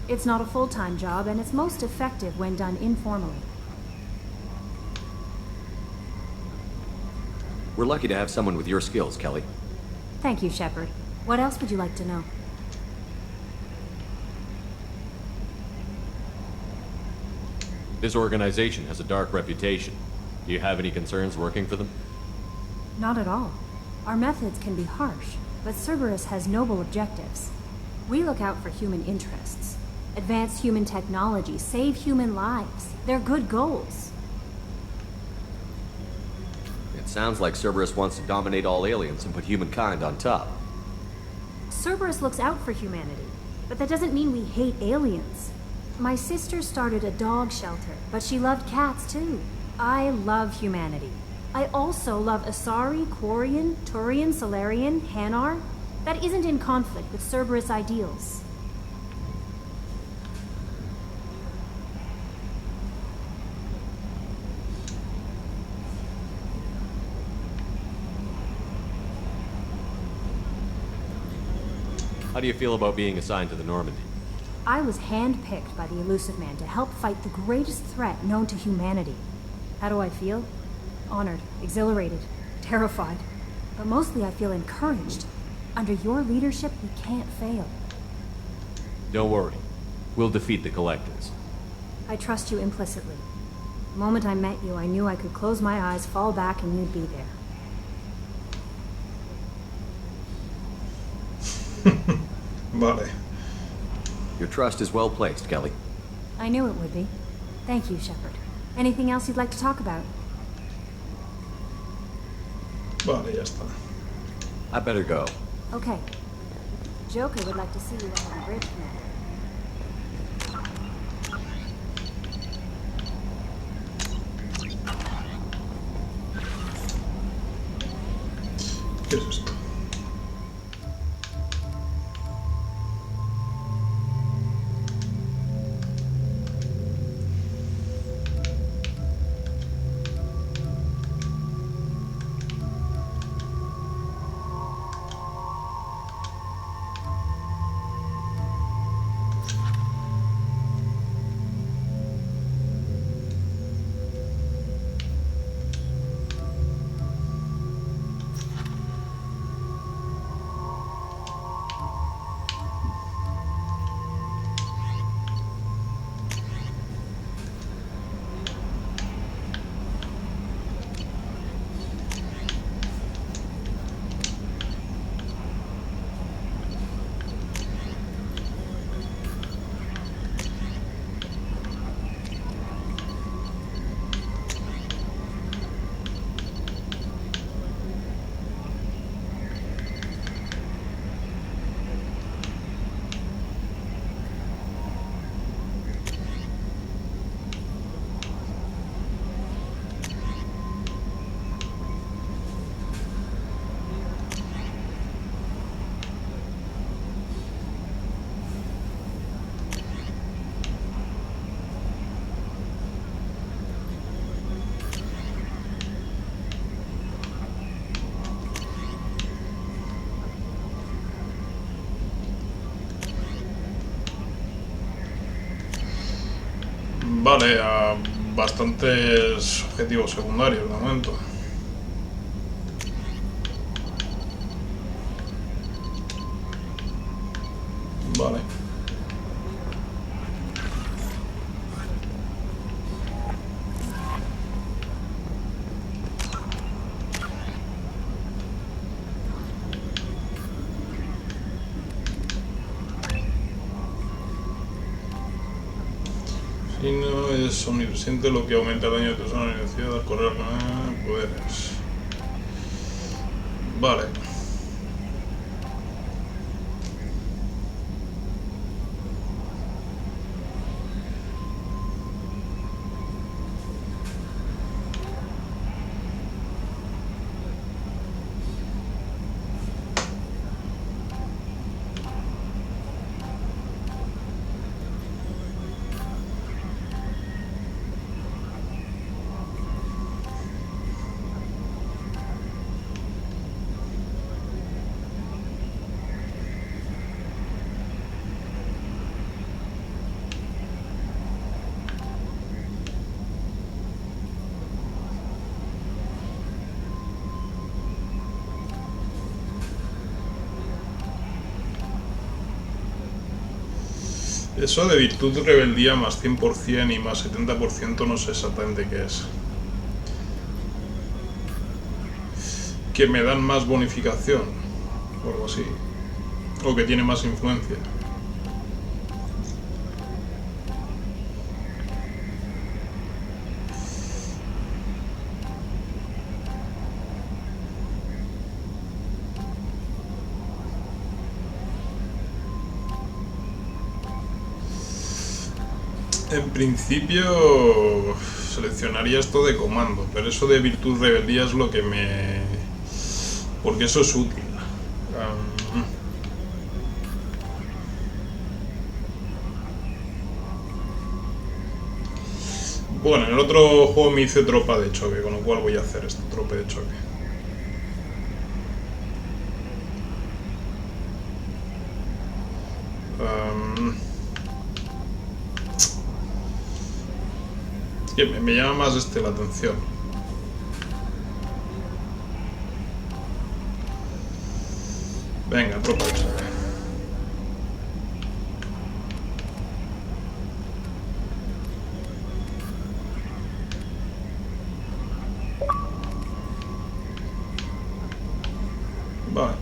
It's not a full-time job, and it's most effective when done informally. We're lucky to have someone with your skills, Kelly. Thank you, Shepard. What else would you like to know? This organization has a dark reputation. Do you have any concerns working for them? Not at all. Our methods can be harsh, but Cerberus has noble objectives. We look out for human interests. Advance human technology, save human lives. They're good goals. It sounds like Cerberus wants to dominate all aliens and put humankind on top. Cerberus looks out for humanity, but that doesn't mean we hate aliens. My sister started a dog shelter, but she loved cats too. I love humanity. I also love Asari, Quarian, Turian, Solarian, Hanar. That isn't in conflict with Cerberus ideals. How do you feel about being assigned to the Normandy? I was handpicked by the Elusive Man to help fight the greatest threat known to humanity. How do I feel? Honored, exhilarated, terrified. But mostly I feel encouraged. Under your leadership, we can't fail. Don't worry. We'll defeat the Collectors. I trust you implicitly. The moment I met you, I knew I could close my eyes, fall back, and you'd be there. Vale. Your trust is well placed, Kelly. I knew it would be. Thank you, Shepard. Anything else you'd like to talk about? Vale, ya está. I better go. Okay. Joker would like to see you on the bridge, Commander. ¿Qué es esto? Vale, a bastantes objetivos secundarios de momento. Vale. Si no es omnipresente, lo que aumenta el daño de tu zona de energía al correr poderes. Vale. Eso de virtud de rebeldía más 100% y más 70% no sé exactamente qué es. Que me dan más bonificación o algo así. O que tiene más influencia. En principio seleccionaría esto de comando, pero eso de virtud rebeldía es lo que me... porque eso es útil. Bueno, en el otro juego me hice tropa de choque, con lo cual voy a hacer esta tropa de choque. Me llama más la atención. Venga, tropa de choque. Vale.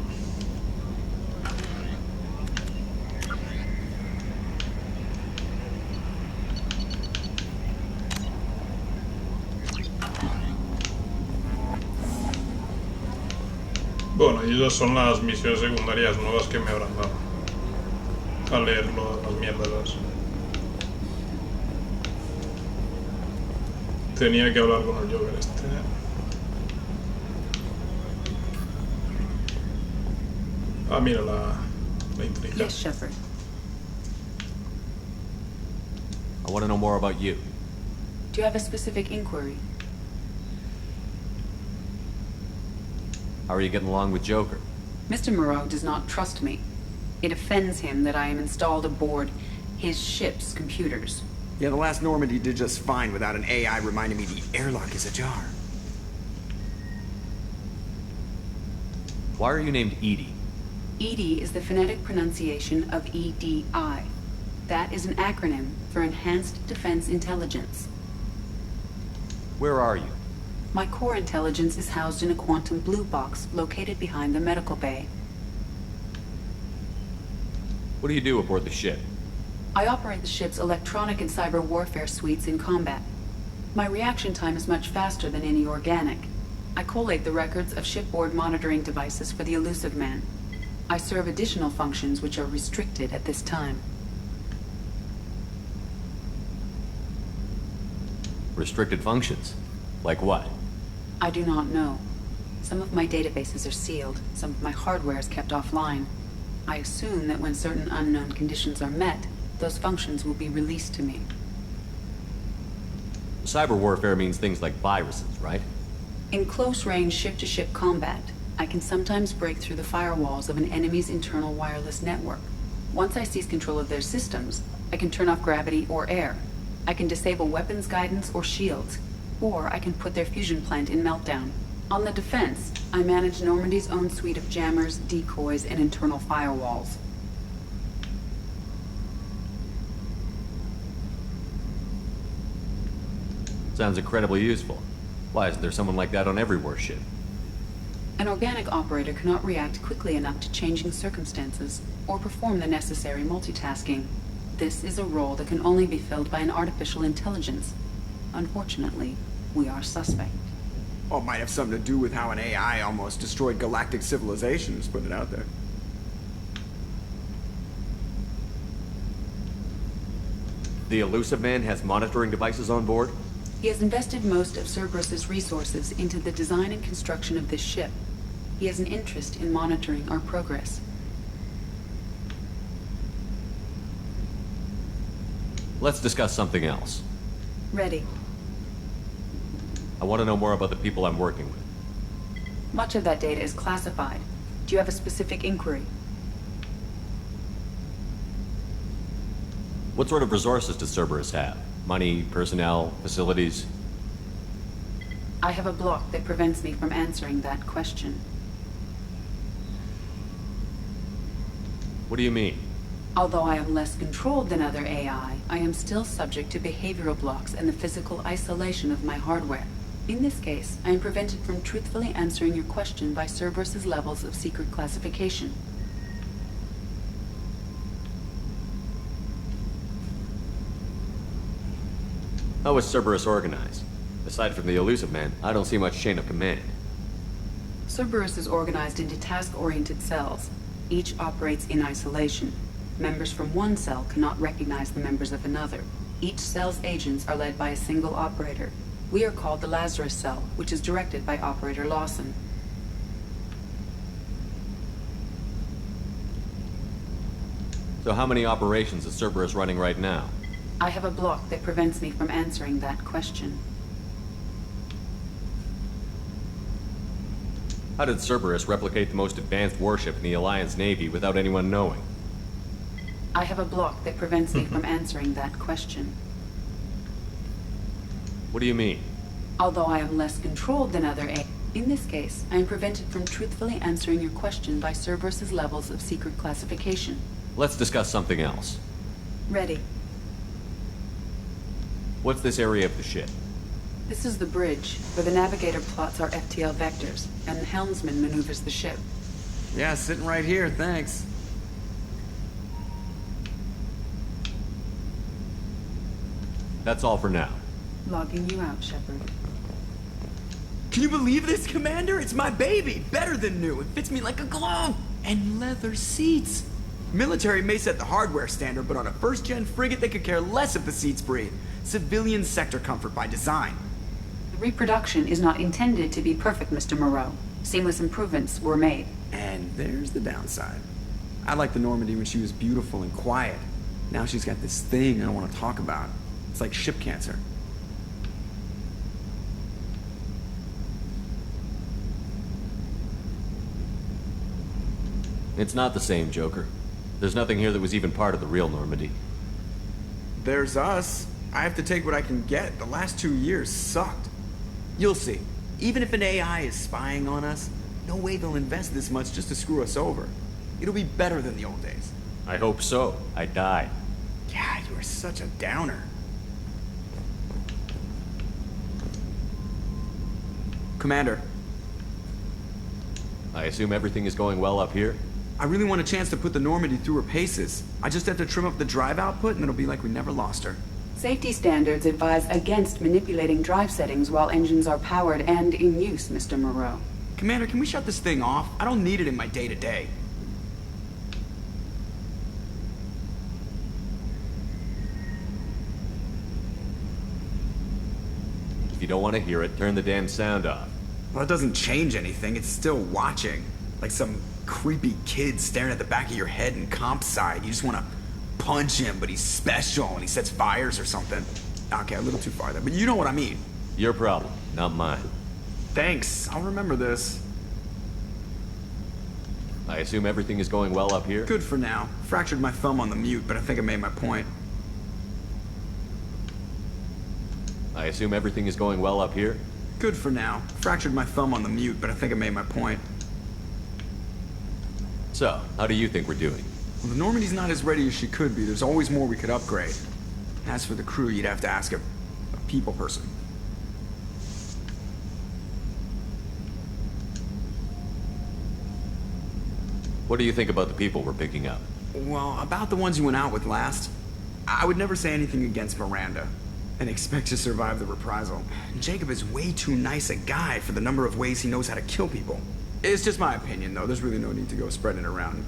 Bueno, y esas son las misiones secundarias nuevas que me habrán dado. A leer las mierdas esas. Tenía que hablar con el Joker este. Ah, mira la inteligencia. Yes, Shepard. I want to know more about you. Do you have a specific inquiry? How are you getting along with Joker? Mr. Moreau does not trust me. It offends him that I am installed aboard his ship's computers. Yeah, the last Normandy did just fine without an AI reminding me the airlock is ajar. Why are you named Edie? EDI is the phonetic pronunciation of EDI. That is an acronym for Enhanced Defense Intelligence. Where are you? My core intelligence is housed in a quantum blue box located behind the medical bay. What do you do aboard the ship? I operate the ship's electronic and cyber warfare suites in combat. My reaction time is much faster than any organic. I collate the records of shipboard monitoring devices for the Elusive Man. I serve additional functions which are restricted at this time. Restricted functions? Like what? I do not know. Some of my databases are sealed, some of my hardware is kept offline. I assume that when certain unknown conditions are met, those functions will be released to me. Cyber warfare means things like viruses, right? In close-range ship-to-ship combat, I can sometimes break through the firewalls of an enemy's internal wireless network. Once I seize control of their systems, I can turn off gravity or air. I can disable weapons guidance or shields, or I can put their fusion plant in meltdown. On the defense, I manage Normandy's own suite of jammers, decoys, and internal firewalls. Sounds incredibly useful. Why isn't there someone like that on every warship? An organic operator cannot react quickly enough to changing circumstances, or perform the necessary multitasking. This is a role that can only be filled by an artificial intelligence. Unfortunately, we are suspect. Well, it might have something to do with how an AI almost destroyed galactic civilizations, put it out there. The Elusive Man has monitoring devices on board? He has invested most of Cerberus's resources into the design and construction of this ship. He has an interest in monitoring our progress. Let's discuss something else. Ready. I want to know more about the people I'm working with. Much of that data is classified. Do you have a specific inquiry? What sort of resources does Cerberus have? Money, personnel, facilities? I have a block that prevents me from answering that question. What do you mean? Although I am less controlled than other AI, I am still subject to behavioral blocks and the physical isolation of my hardware. In this case, I am prevented from truthfully answering your question by Cerberus's levels of secret classification. How is Cerberus organized? Aside from the Elusive Man, I don't see much chain of command. Cerberus is organized into task-oriented cells. Each operates in isolation. Members from one cell cannot recognize the members of another. Each cell's agents are led by a single operator. We are called the Lazarus Cell, which is directed by Operator Lawson. So how many operations is Cerberus running right now? I have a block that prevents me from answering that question. How did Cerberus replicate the most advanced warship in the Alliance Navy without anyone knowing? I have a block that prevents me from answering that question. What do you mean? Although I am less controlled than other AI, in this case, I am prevented from truthfully answering your question by Cerberus's levels of secret classification. Let's discuss something else. Ready. What's this area of the ship? This is the bridge, where the navigator plots our Ftl vectors, and the helmsman maneuvers the ship. Yeah, sitting right here, thanks. That's all for now. Logging you out, Shepard. Can you believe this, Commander? It's my baby! Better than new. It fits me like a glove! And leather seats! Military may set the hardware standard, but on a first-gen frigate, they could care less if the seats breathe. Civilian sector comfort by design. The reproduction is not intended to be perfect, Mr. Moreau. Seamless improvements were made. And there's the downside. I liked the Normandy when she was beautiful and quiet. Now she's got this thing I don't want to talk about. It's like ship cancer. It's not the same, Joker. There's nothing here that was even part of the real Normandy. There's us. I have to take what I can get. The last 2 years sucked. You'll see. Even if an AI is spying on us, no way they'll invest this much just to screw us over. It'll be better than the old days. I hope so. I died. Yeah, you are such a downer. Commander. I assume everything is going well up here? I really want a chance to put the Normandy through her paces. I just have to trim up the drive output and it'll be like we never lost her. Safety standards advise against manipulating drive settings while engines are powered and in use, Mr. Moreau. Commander, can we shut this thing off? I don't need it in my day-to-day. If you don't want to hear it, turn the damn sound off. Well, that doesn't change anything. It's still watching. Like some creepy kid staring at the back of your head in comp side. You just want to punch him, but he's special and he sets fires or something. Okay, a little too far there, but you know what I mean. Your problem, not mine. Thanks, I'll remember this. I assume everything is going well up here? Good for now. Fractured my thumb on the mute, but I think I made my point. I assume everything is going well up here? Good for now. Fractured my thumb on the mute, but I think I made my point. So, how do you think we're doing? Well, the Normandy's not as ready as she could be. There's always more we could upgrade. As for the crew, you'd have to ask a people person. What do you think about the people we're picking up? Well, about the ones you went out with last, I would never say anything against Miranda and expect to survive the reprisal. Jacob is way too nice a guy for the number of ways he knows how to kill people. It's just my opinion, though. There's really no need to go spreading it around.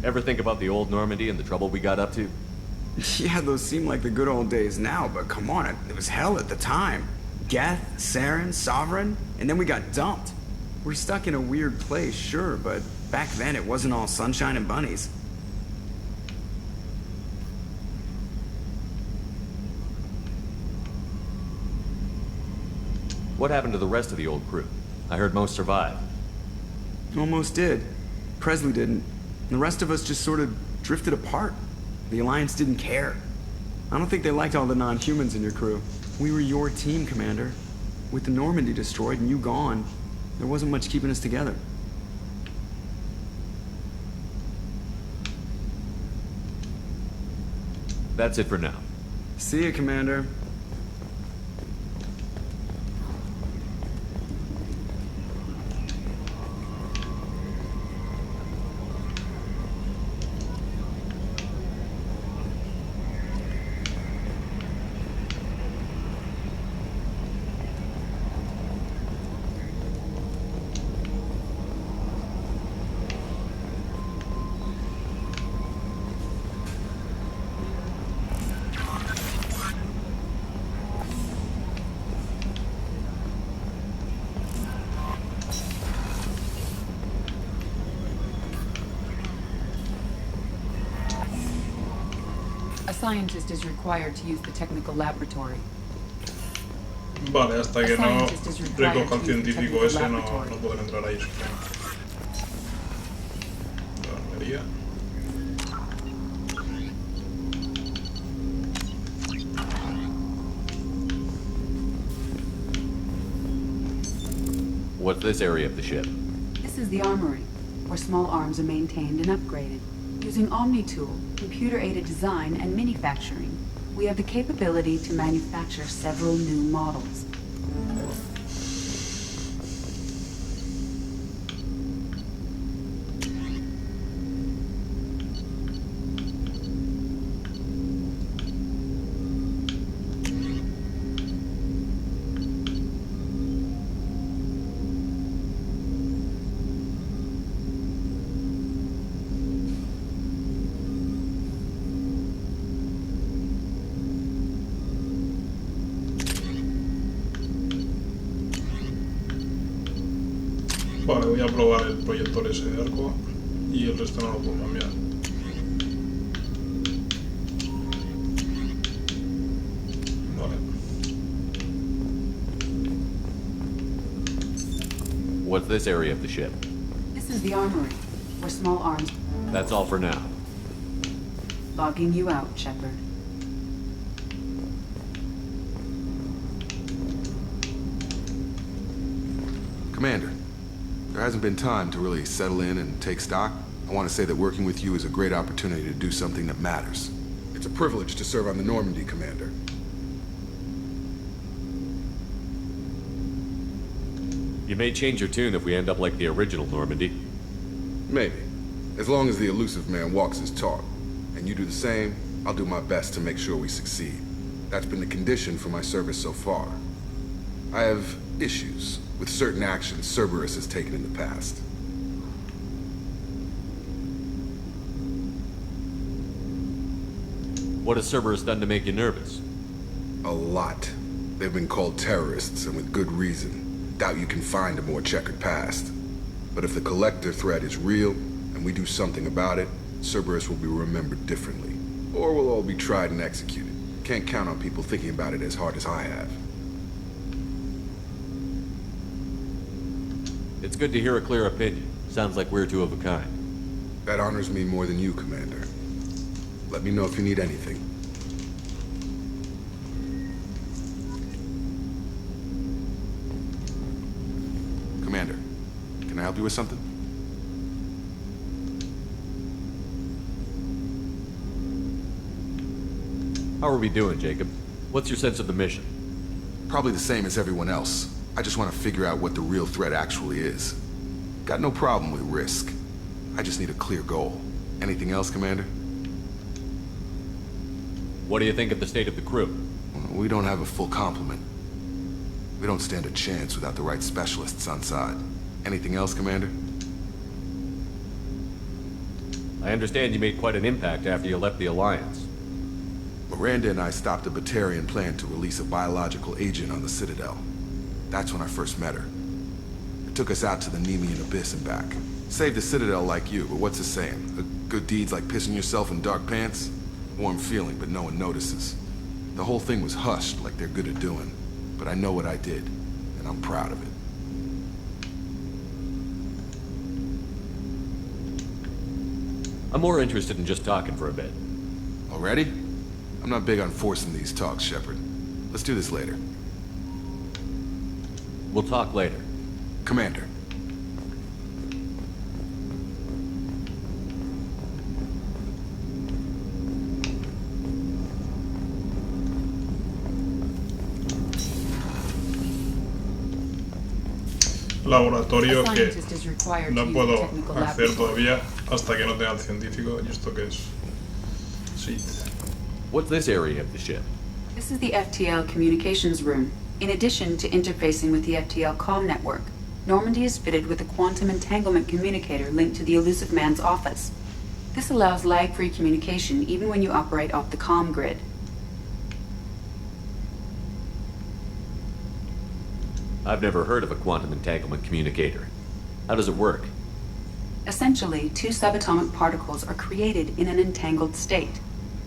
Ever think about the old Normandy and the trouble we got up to? Yeah, those seem like the good old days now, but come on, it was hell at the time. Geth, Saren, Sovereign, and then we got dumped. We're stuck in a weird place, sure, but back then it wasn't all sunshine and bunnies. What happened to the rest of the old crew? I heard most survived. Almost did. Presley didn't. The rest of us just sort of drifted apart. The Alliance didn't care. I don't think they liked all the non-humans in your crew. We were your team, Commander. With the Normandy destroyed and you gone, there wasn't much keeping us together. That's it for now. See you, Commander. A scientist is required to use the technical laboratory. Vale, hasta que no recoja el científico ese no pueden entrar ahí, supongo. La armería. What's this area of the ship? This is the armory, where small arms are maintained and upgraded. Using Omni-Tool, computer-aided design, and manufacturing, we have the capability to manufacture several new models. Vale, voy a probar el proyector ese de arco y el resto no lo puedo cambiar. Vale. What's this area of the ship? This is the armory, where small arms... That's all for now. Logging you out, Shepard. Commander, there hasn't been time to really settle in and take stock. I want to say that working with you is a great opportunity to do something that matters. It's a privilege to serve on the Normandy, Commander. You may change your tune if we end up like the original Normandy. Maybe. As long as the elusive man walks his talk. And you do the same, I'll do my best to make sure we succeed. That's been the condition for my service so far. I have issues with certain actions Cerberus has taken in the past. What has Cerberus done to make you nervous? A lot. They've been called terrorists, and with good reason. Doubt you can find a more checkered past. But if the Collector threat is real, and we do something about it, Cerberus will be remembered differently. Or we'll all be tried and executed. Can't count on people thinking about it as hard as I have. It's good to hear a clear opinion. Sounds like we're two of a kind. That honors me more than you, Commander. Let me know if you need anything. Commander, can I help you with something? How are we doing, Jacob? What's your sense of the mission? Probably the same as everyone else. I just want to figure out what the real threat actually is. Got no problem with risk. I just need a clear goal. Anything else, Commander? What do you think of the state of the crew? We don't have a full complement. We don't stand a chance without the right specialists on side. Anything else, Commander? I understand you made quite an impact after you left the Alliance. Miranda and I stopped a Batarian plan to release a biological agent on the Citadel. That's when I first met her. It took us out to the Nemean Abyss and back. Saved the Citadel like you, but what's the saying? A good deed's like pissing yourself in dark pants? Warm feeling, but no one notices. The whole thing was hushed like they're good at doing. But I know what I did, and I'm proud of it. I'm more interested in just talking for a bit. Already? I'm not big on forcing these talks, Shepard. Let's do this later. We'll talk later. Commander. Laboratorio que no puedo acceder todavía hasta que no tenga el científico. ¿Y esto qué es? Sí. What's this area of the ship? This is the Ftl Communications Room. In addition to interfacing with the Ftl comm network, Normandy is fitted with a quantum entanglement communicator linked to the elusive man's office. This allows lag-free communication even when you operate off the comm grid. I've never heard of a quantum entanglement communicator. How does it work? Essentially, two subatomic particles are created in an entangled state.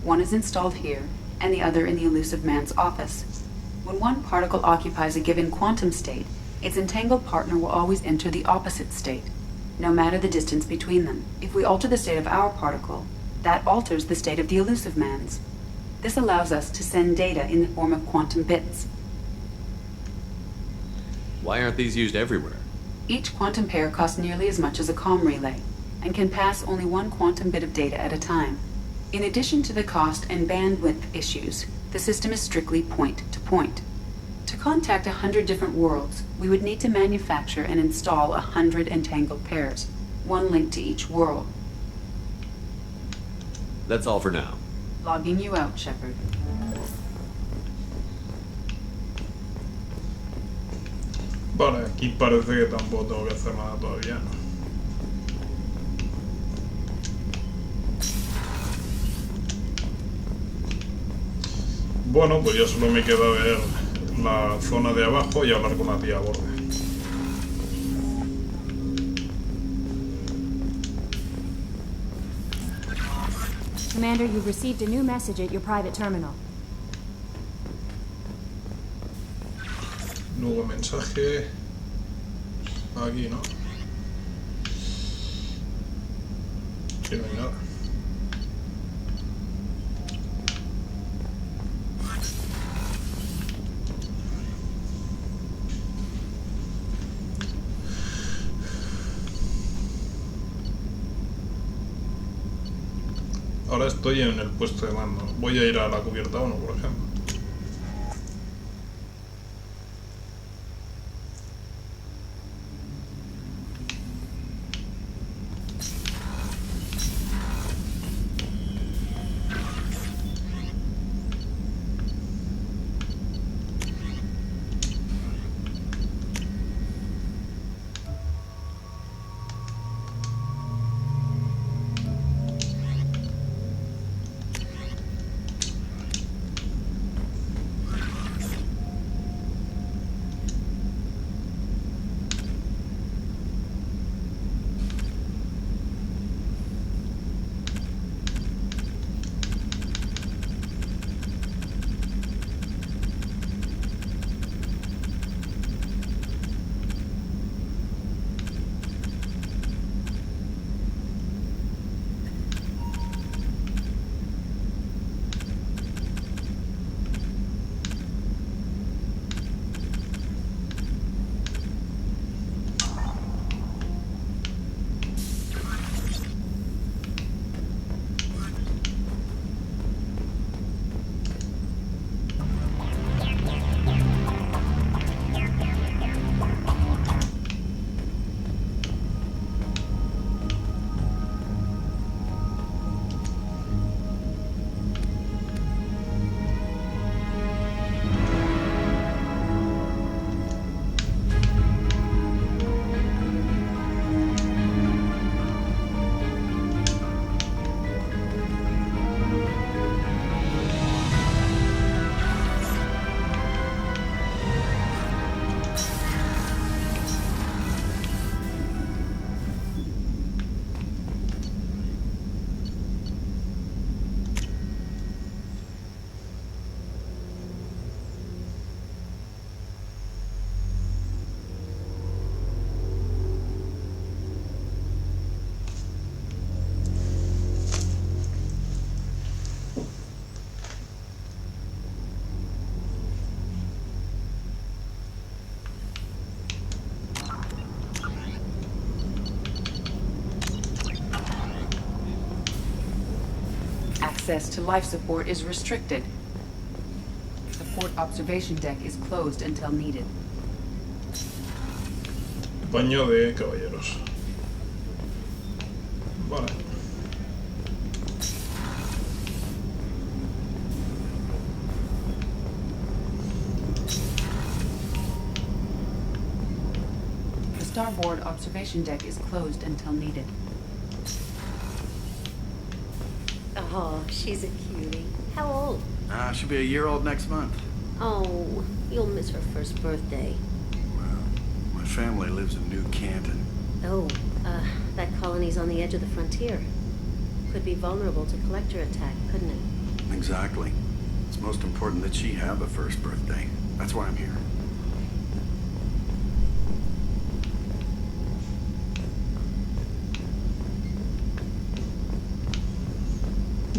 One is installed here, and the other in the elusive man's office. When one particle occupies a given quantum state, its entangled partner will always enter the opposite state, no matter the distance between them. If we alter the state of our particle, that alters the state of the elusive man's. This allows us to send data in the form of quantum bits. Why aren't these used everywhere? Each quantum pair costs nearly as much as a comm relay, and can pass only one quantum bit of data at a time. In addition to the cost and bandwidth issues, the system is strictly point-to-point. To contact 100 different worlds, we would need to manufacture and install 100 entangled pairs, one linked to each world. That's all for now. Logging you out, Shepard. Vale, aquí parece que tampoco tengo que hacer nada todavía. Bueno, pues ya solo me queda ver la zona de abajo y hablar con la tía a borde. Commander, you've received a new message at your private terminal. Nuevo mensaje. Aquí, ¿no? Aquí no hay nada. Ahora estoy en el puesto de mando. Voy a ir a la cubierta 1, por ejemplo. Access to life support is restricted. The port observation deck is closed until needed. Baño de caballeros. Vale. The starboard observation deck is closed until needed. Oh, she's a cutie. How old? She'll be a year old next month. Oh, you'll miss her first birthday. Well, my family lives in New Canton. Oh, that colony's on the edge of the frontier. Could be vulnerable to collector attack, couldn't it? Exactly. It's most important that she have a first birthday. That's why I'm here.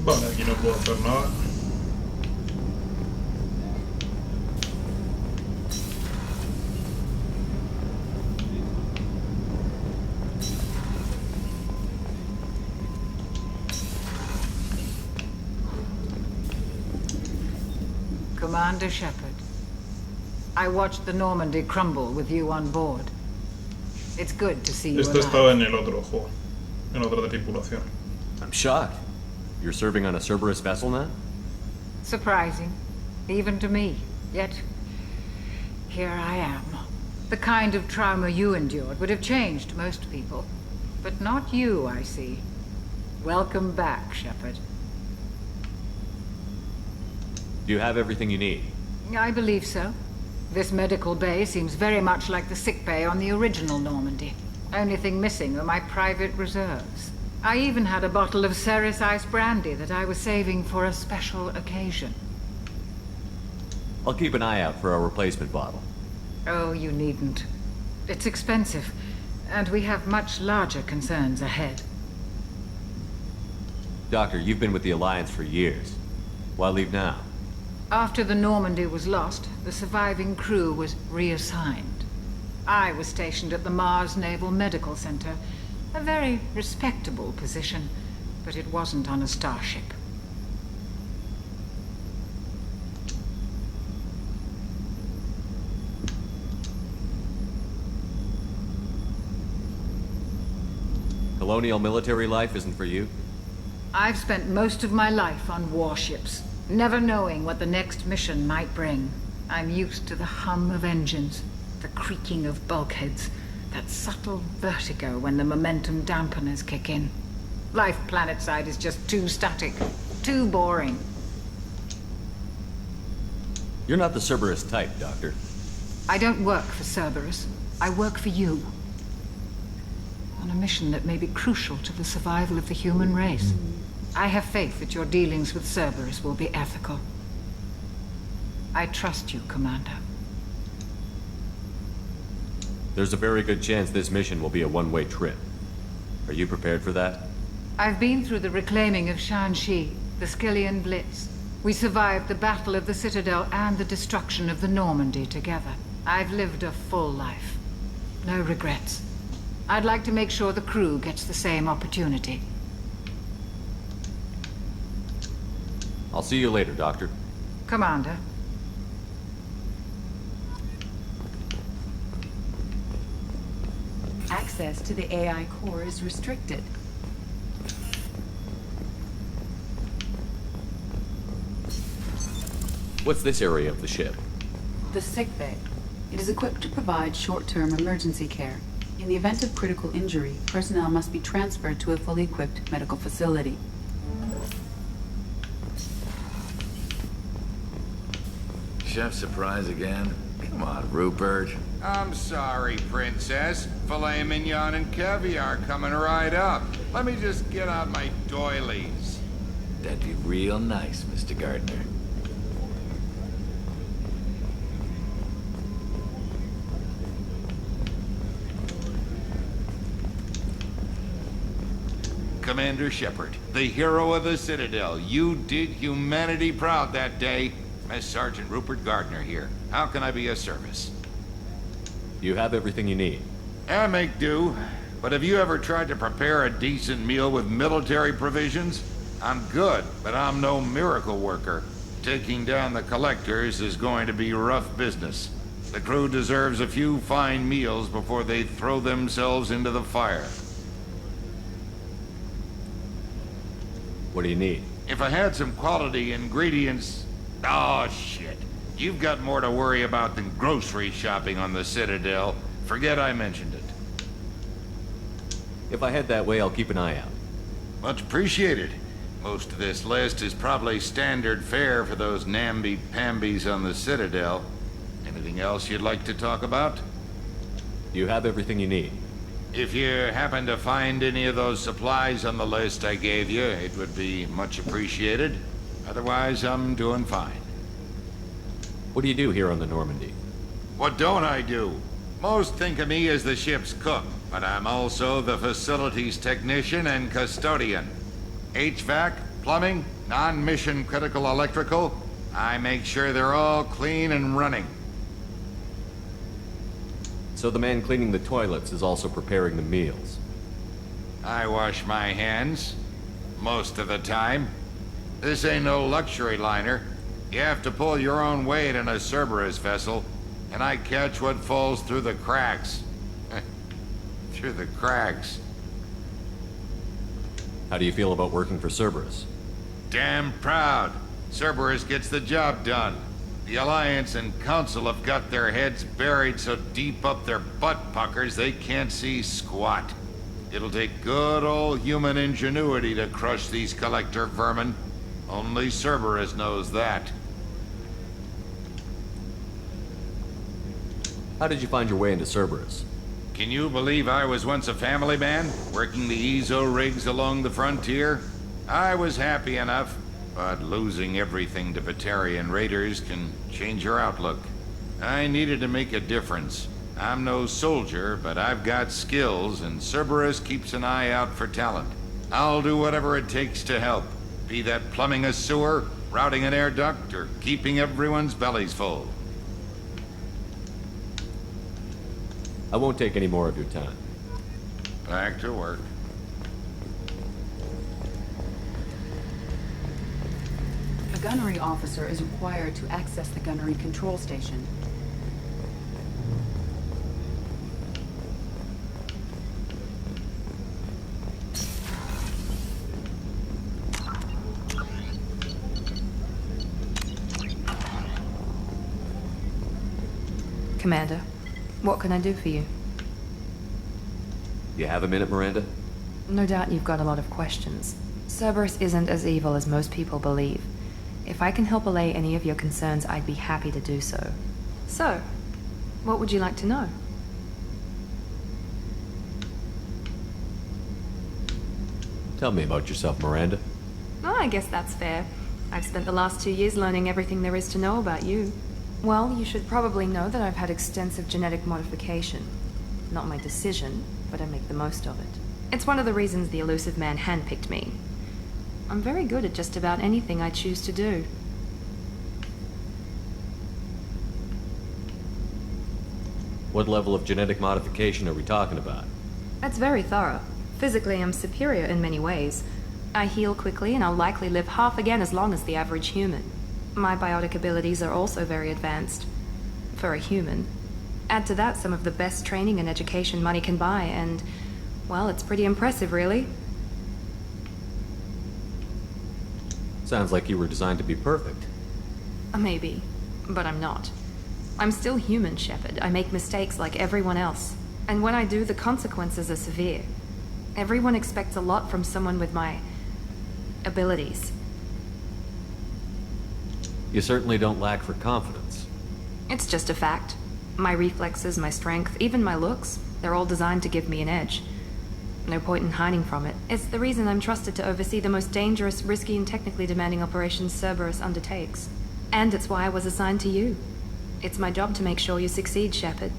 Vale, aquí no puedo hacer nada. Commander Shepard, I watched the Normandy crumble with you on board. It's good to see you Esto alive. estaba en el otro juego, en otra tripulación. I'm shocked. You're serving on a Cerberus vessel now? Surprising, even to me. Yet, here I am. The kind of trauma you endured would have changed most people. But not you, I see. Welcome back, Shepard. Do you have everything you need? I believe so. This medical bay seems very much like the sick bay on the original Normandy. Only thing missing are my private reserves. I even had a bottle of Ceres Ice brandy that I was saving for a special occasion. I'll keep an eye out for a replacement bottle. Oh, you needn't. It's expensive, and we have much larger concerns ahead. Doctor, you've been with the Alliance for years. Why leave now? After the Normandy was lost, the surviving crew was reassigned. I was stationed at the Mars Naval Medical Center, a very respectable position, but it wasn't on a starship. Colonial military life isn't for you? I've spent most of my life on warships, never knowing what the next mission might bring. I'm used to the hum of engines, the creaking of bulkheads, that subtle vertigo when the momentum dampeners kick in. Life planetside is just too static, too boring. You're not the Cerberus type, Doctor. I don't work for Cerberus. I work for you. On a mission that may be crucial to the survival of the human race. I have faith that your dealings with Cerberus will be ethical. I trust you, Commander. There's a very good chance this mission will be a one-way trip. Are you prepared for that? I've been through the reclaiming of Shanxi, the Skillian Blitz. We survived the Battle of the Citadel and the destruction of the Normandy together. I've lived a full life. No regrets. I'd like to make sure the crew gets the same opportunity. I'll see you later, Doctor. Commander. Access to the AI core is restricted. What's this area of the ship? The sickbay. It is equipped to provide short-term emergency care. In the event of critical injury, personnel must be transferred to a fully equipped medical facility. Chef surprise again? Come on, Rupert. I'm sorry, Princess. Filet mignon and caviar coming right up. Let me just get out my doilies. That'd be real nice, Mr. Gardner. Commander Shepard, the hero of the Citadel. You did humanity proud that day. Mess Sergeant Rupert Gardner here. How can I be of service? You have everything you need. I make do. But have you ever tried to prepare a decent meal with military provisions? I'm good, but I'm no miracle worker. Taking down the collectors is going to be rough business. The crew deserves a few fine meals before they throw themselves into the fire. What do you need? If I had some quality ingredients... Oh, shit. You've got more to worry about than grocery shopping on the Citadel. Forget I mentioned it. If I head that way, I'll keep an eye out. Much appreciated. Most of this list is probably standard fare for those namby-pambies on the Citadel. Anything else you'd like to talk about? You have everything you need. If you happen to find any of those supplies on the list I gave you, it would be much appreciated. Otherwise, I'm doing fine. What do you do here on the Normandy? What don't I do? Most think of me as the ship's cook, but I'm also the facilities technician and custodian. HVAC, plumbing, non-mission critical electrical, I make sure they're all clean and running. So the man cleaning the toilets is also preparing the meals. I wash my hands, most of the time. This ain't no luxury liner. You have to pull your own weight in a Cerberus vessel, and I catch what falls through the cracks. Through the cracks. How do you feel about working for Cerberus? Damn proud. Cerberus gets the job done. The Alliance and Council have got their heads buried so deep up their butt puckers they can't see squat. It'll take good old human ingenuity to crush these collector vermin. Only Cerberus knows that. How did you find your way into Cerberus? Can you believe I was once a family man, working the EZO rigs along the frontier? I was happy enough, but losing everything to Batarian raiders can change your outlook. I needed to make a difference. I'm no soldier, but I've got skills, and Cerberus keeps an eye out for talent. I'll do whatever it takes to help, be that plumbing a sewer, routing an air duct, or keeping everyone's bellies full. I won't take any more of your time. Back to work. A gunnery officer is required to access the gunnery control station. Commander, what can I do for you? You have a minute, Miranda? No doubt you've got a lot of questions. Cerberus isn't as evil as most people believe. If I can help allay any of your concerns, I'd be happy to do so. So, what would you like to know? Tell me about yourself, Miranda. Oh, I guess that's fair. I've spent the last 2 years learning everything there is to know about you. Well, you should probably know that I've had extensive genetic modification. Not my decision, but I make the most of it. It's one of the reasons the elusive man handpicked me. I'm very good at just about anything I choose to do. What level of genetic modification are we talking about? That's very thorough. Physically, I'm superior in many ways. I heal quickly, and I'll likely live half again as long as the average human. My biotic abilities are also very advanced. For a human. Add to that some of the best training and education money can buy, and, well, it's pretty impressive, really. Sounds like you were designed to be perfect. Maybe, but I'm not. I'm still human, Shepard. I make mistakes like everyone else. And when I do, the consequences are severe. Everyone expects a lot from someone with my abilities. You certainly don't lack for confidence. It's just a fact. My reflexes, my strength, even my looks, they're all designed to give me an edge. No point in hiding from it. It's the reason I'm trusted to oversee the most dangerous, risky, and technically demanding operations Cerberus undertakes. And it's why I was assigned to you. It's my job to make sure you succeed, Shepard.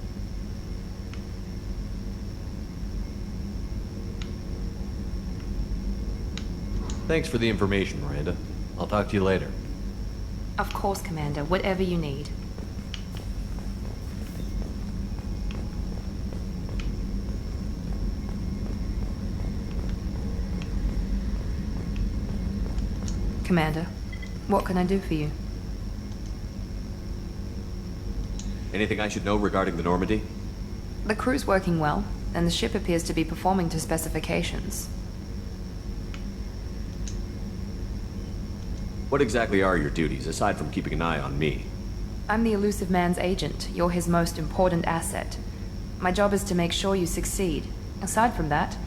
Thanks for the information, Miranda. I'll talk to you later. Of course, Commander. Whatever you need. Commander, what can I do for you? Anything I should know regarding the Normandy? The crew's working well, and the ship appears to be performing to specifications. What exactly are your duties, aside from keeping an eye on me? I'm the elusive man's agent. You're his most important asset. My job is to make sure you succeed. Aside from that,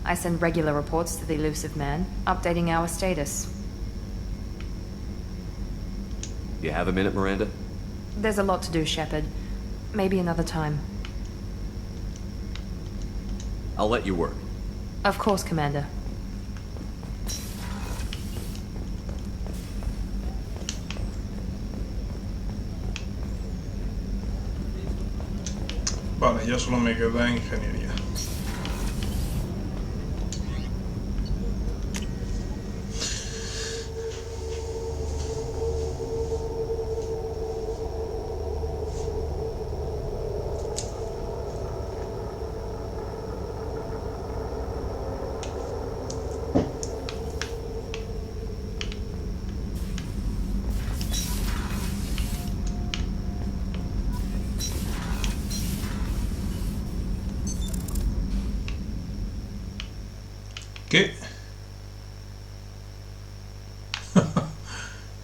I send regular reports to the elusive man, updating our status. You have a minute, Miranda? There's a lot to do, Shepard. Maybe another time. I'll let you work. Of course, Commander. Vale, ya solo me queda ingeniería. ¿Qué?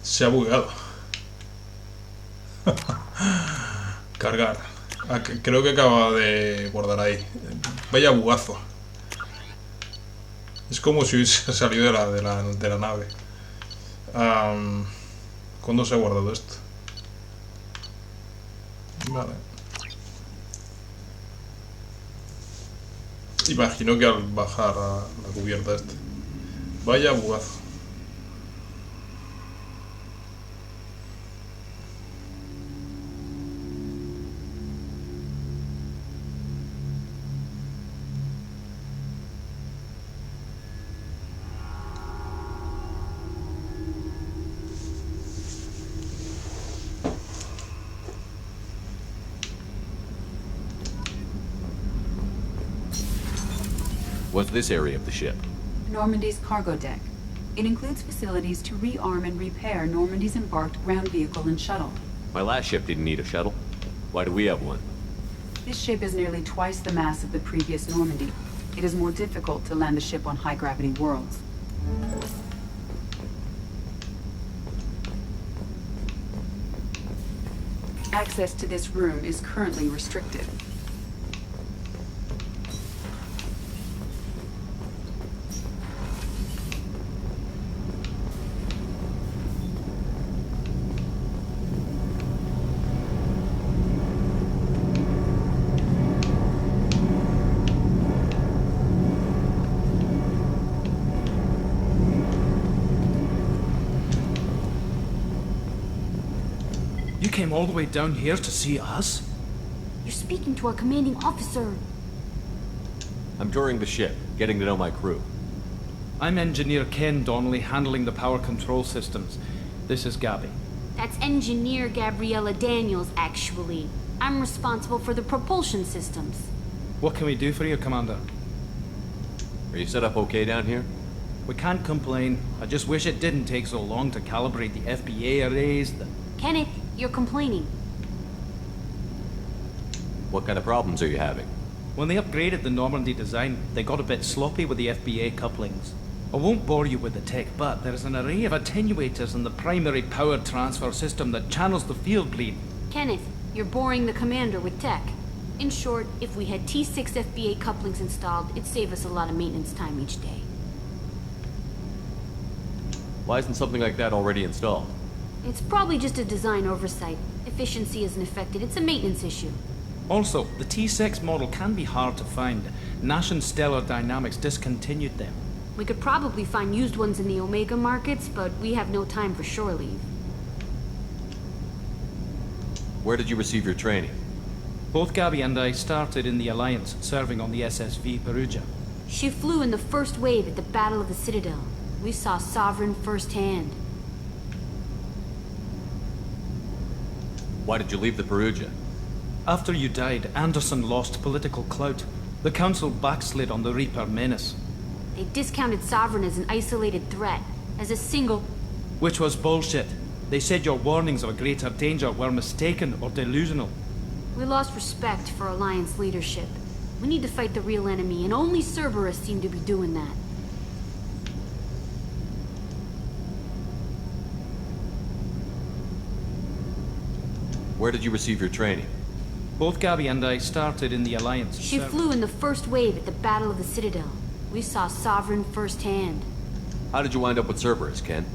Se ha bugueado. Cargar. Ah, creo que acaba de guardar ahí. Vaya bugazo. Es como si hubiese salido de la nave. ¿Cuándo se ha guardado esto? Vale. Imagino que al bajar a la cubierta este. Vaya bugazo. What's this area of the ship? Normandy's cargo deck. It includes facilities to rearm and repair Normandy's embarked ground vehicle and shuttle. My last ship didn't need a shuttle. Why do we have one? This ship is nearly twice the mass of the previous Normandy. It is more difficult to land the ship on high-gravity worlds. Access to this room is currently restricted. You came all the way down here to see us? You're speaking to our commanding officer. I'm touring the ship, getting to know my crew. I'm Engineer Ken Donnelly, handling the power control systems. This is Gabby. That's Engineer Gabriella Daniels, actually. I'm responsible for the propulsion systems. What can we do for you, Commander? Are you set up okay down here? We can't complain. I just wish it didn't take so long to calibrate the FBA arrays. Kenneth, you're complaining. What kind of problems are you having? When they upgraded the Normandy design, they got a bit sloppy with the FBA couplings. I won't bore you with the tech, but there is an array of attenuators in the primary power transfer system that channels the field bleed. Kenneth, you're boring the commander with tech. In short, if we had T6 FBA couplings installed, it'd save us a lot of maintenance time each day. Why isn't something like that already installed? It's probably just a design oversight. Efficiency isn't affected, it's a maintenance issue. Also, the T6 model can be hard to find. Nash and Stellar Dynamics discontinued them. We could probably find used ones in the Omega markets, but we have no time for shore leave. Where did you receive your training? Both Gabby and I started in the Alliance, serving on the SSV Perugia. She flew in the first wave at the Battle of the Citadel. We saw Sovereign firsthand. Why did you leave the Perugia? After you died, Anderson lost political clout. The Council backslid on the Reaper menace. They discounted Sovereign as an isolated threat, as a single... Which was bullshit. They said your warnings of a greater danger were mistaken or delusional. We lost respect for Alliance leadership. We need to fight the real enemy, and only Cerberus seem to be doing that. Where did you receive your training? Both Gabby and I started in the Alliance. She flew in the first wave at the Battle of the Citadel. We saw Sovereign firsthand. How did you wind up with Cerberus, Ken?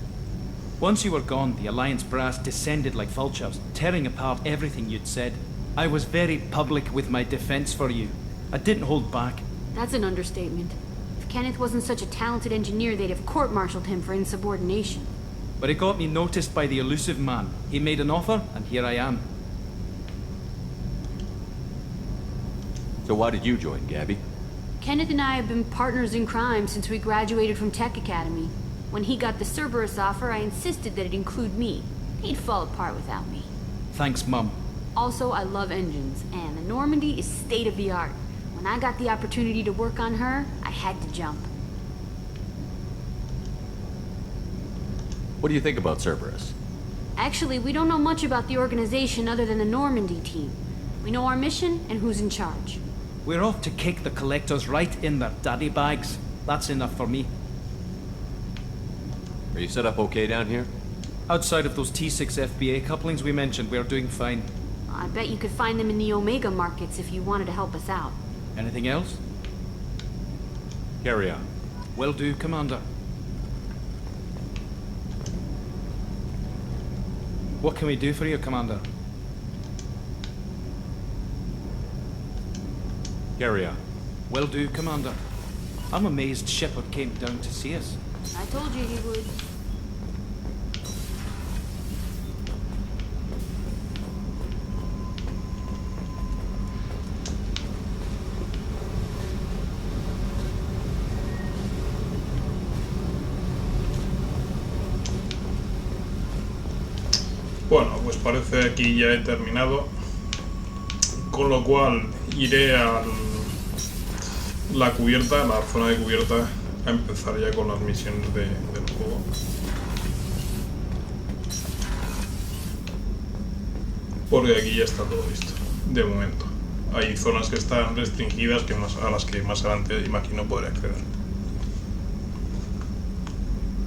Once you were gone, the Alliance brass descended like vultures, tearing apart everything you'd said. I was very public with my defense for you. I didn't hold back. That's an understatement. If Kenneth wasn't such a talented engineer, they'd have court-martialed him for insubordination. But it got me noticed by the elusive man. He made an offer, and here I am. So why did you join, Gabby? Kenneth and I have been partners in crime since we graduated from Tech Academy. When he got the Cerberus offer, I insisted that it include me. He'd fall apart without me. Thanks, Mum. Also, I love engines, and the Normandy is state-of-the-art. When I got the opportunity to work on her, I had to jump. What do you think about Cerberus? Actually, we don't know much about the organization other than the Normandy team. We know our mission and who's in charge. We're off to kick the collectors right in their daddy bags. That's enough for me. Are you set up okay down here? Outside of those T6 FBA couplings we mentioned, we're doing fine. I bet you could find them in the Omega markets if you wanted to help us out. Anything else? Carry on. Will do, Commander. What can we do for you, Commander? Carry on. Will do, Commander. I'm amazed Shepard came down to see us. I told you he would. Bueno, pues parece que aquí ya he terminado, con lo cual iré a la cubierta, la zona de cubierta, a empezar ya con las misiones del juego. Porque aquí ya está todo listo, de momento. Hay zonas que están restringidas a las que más adelante imagino podré acceder.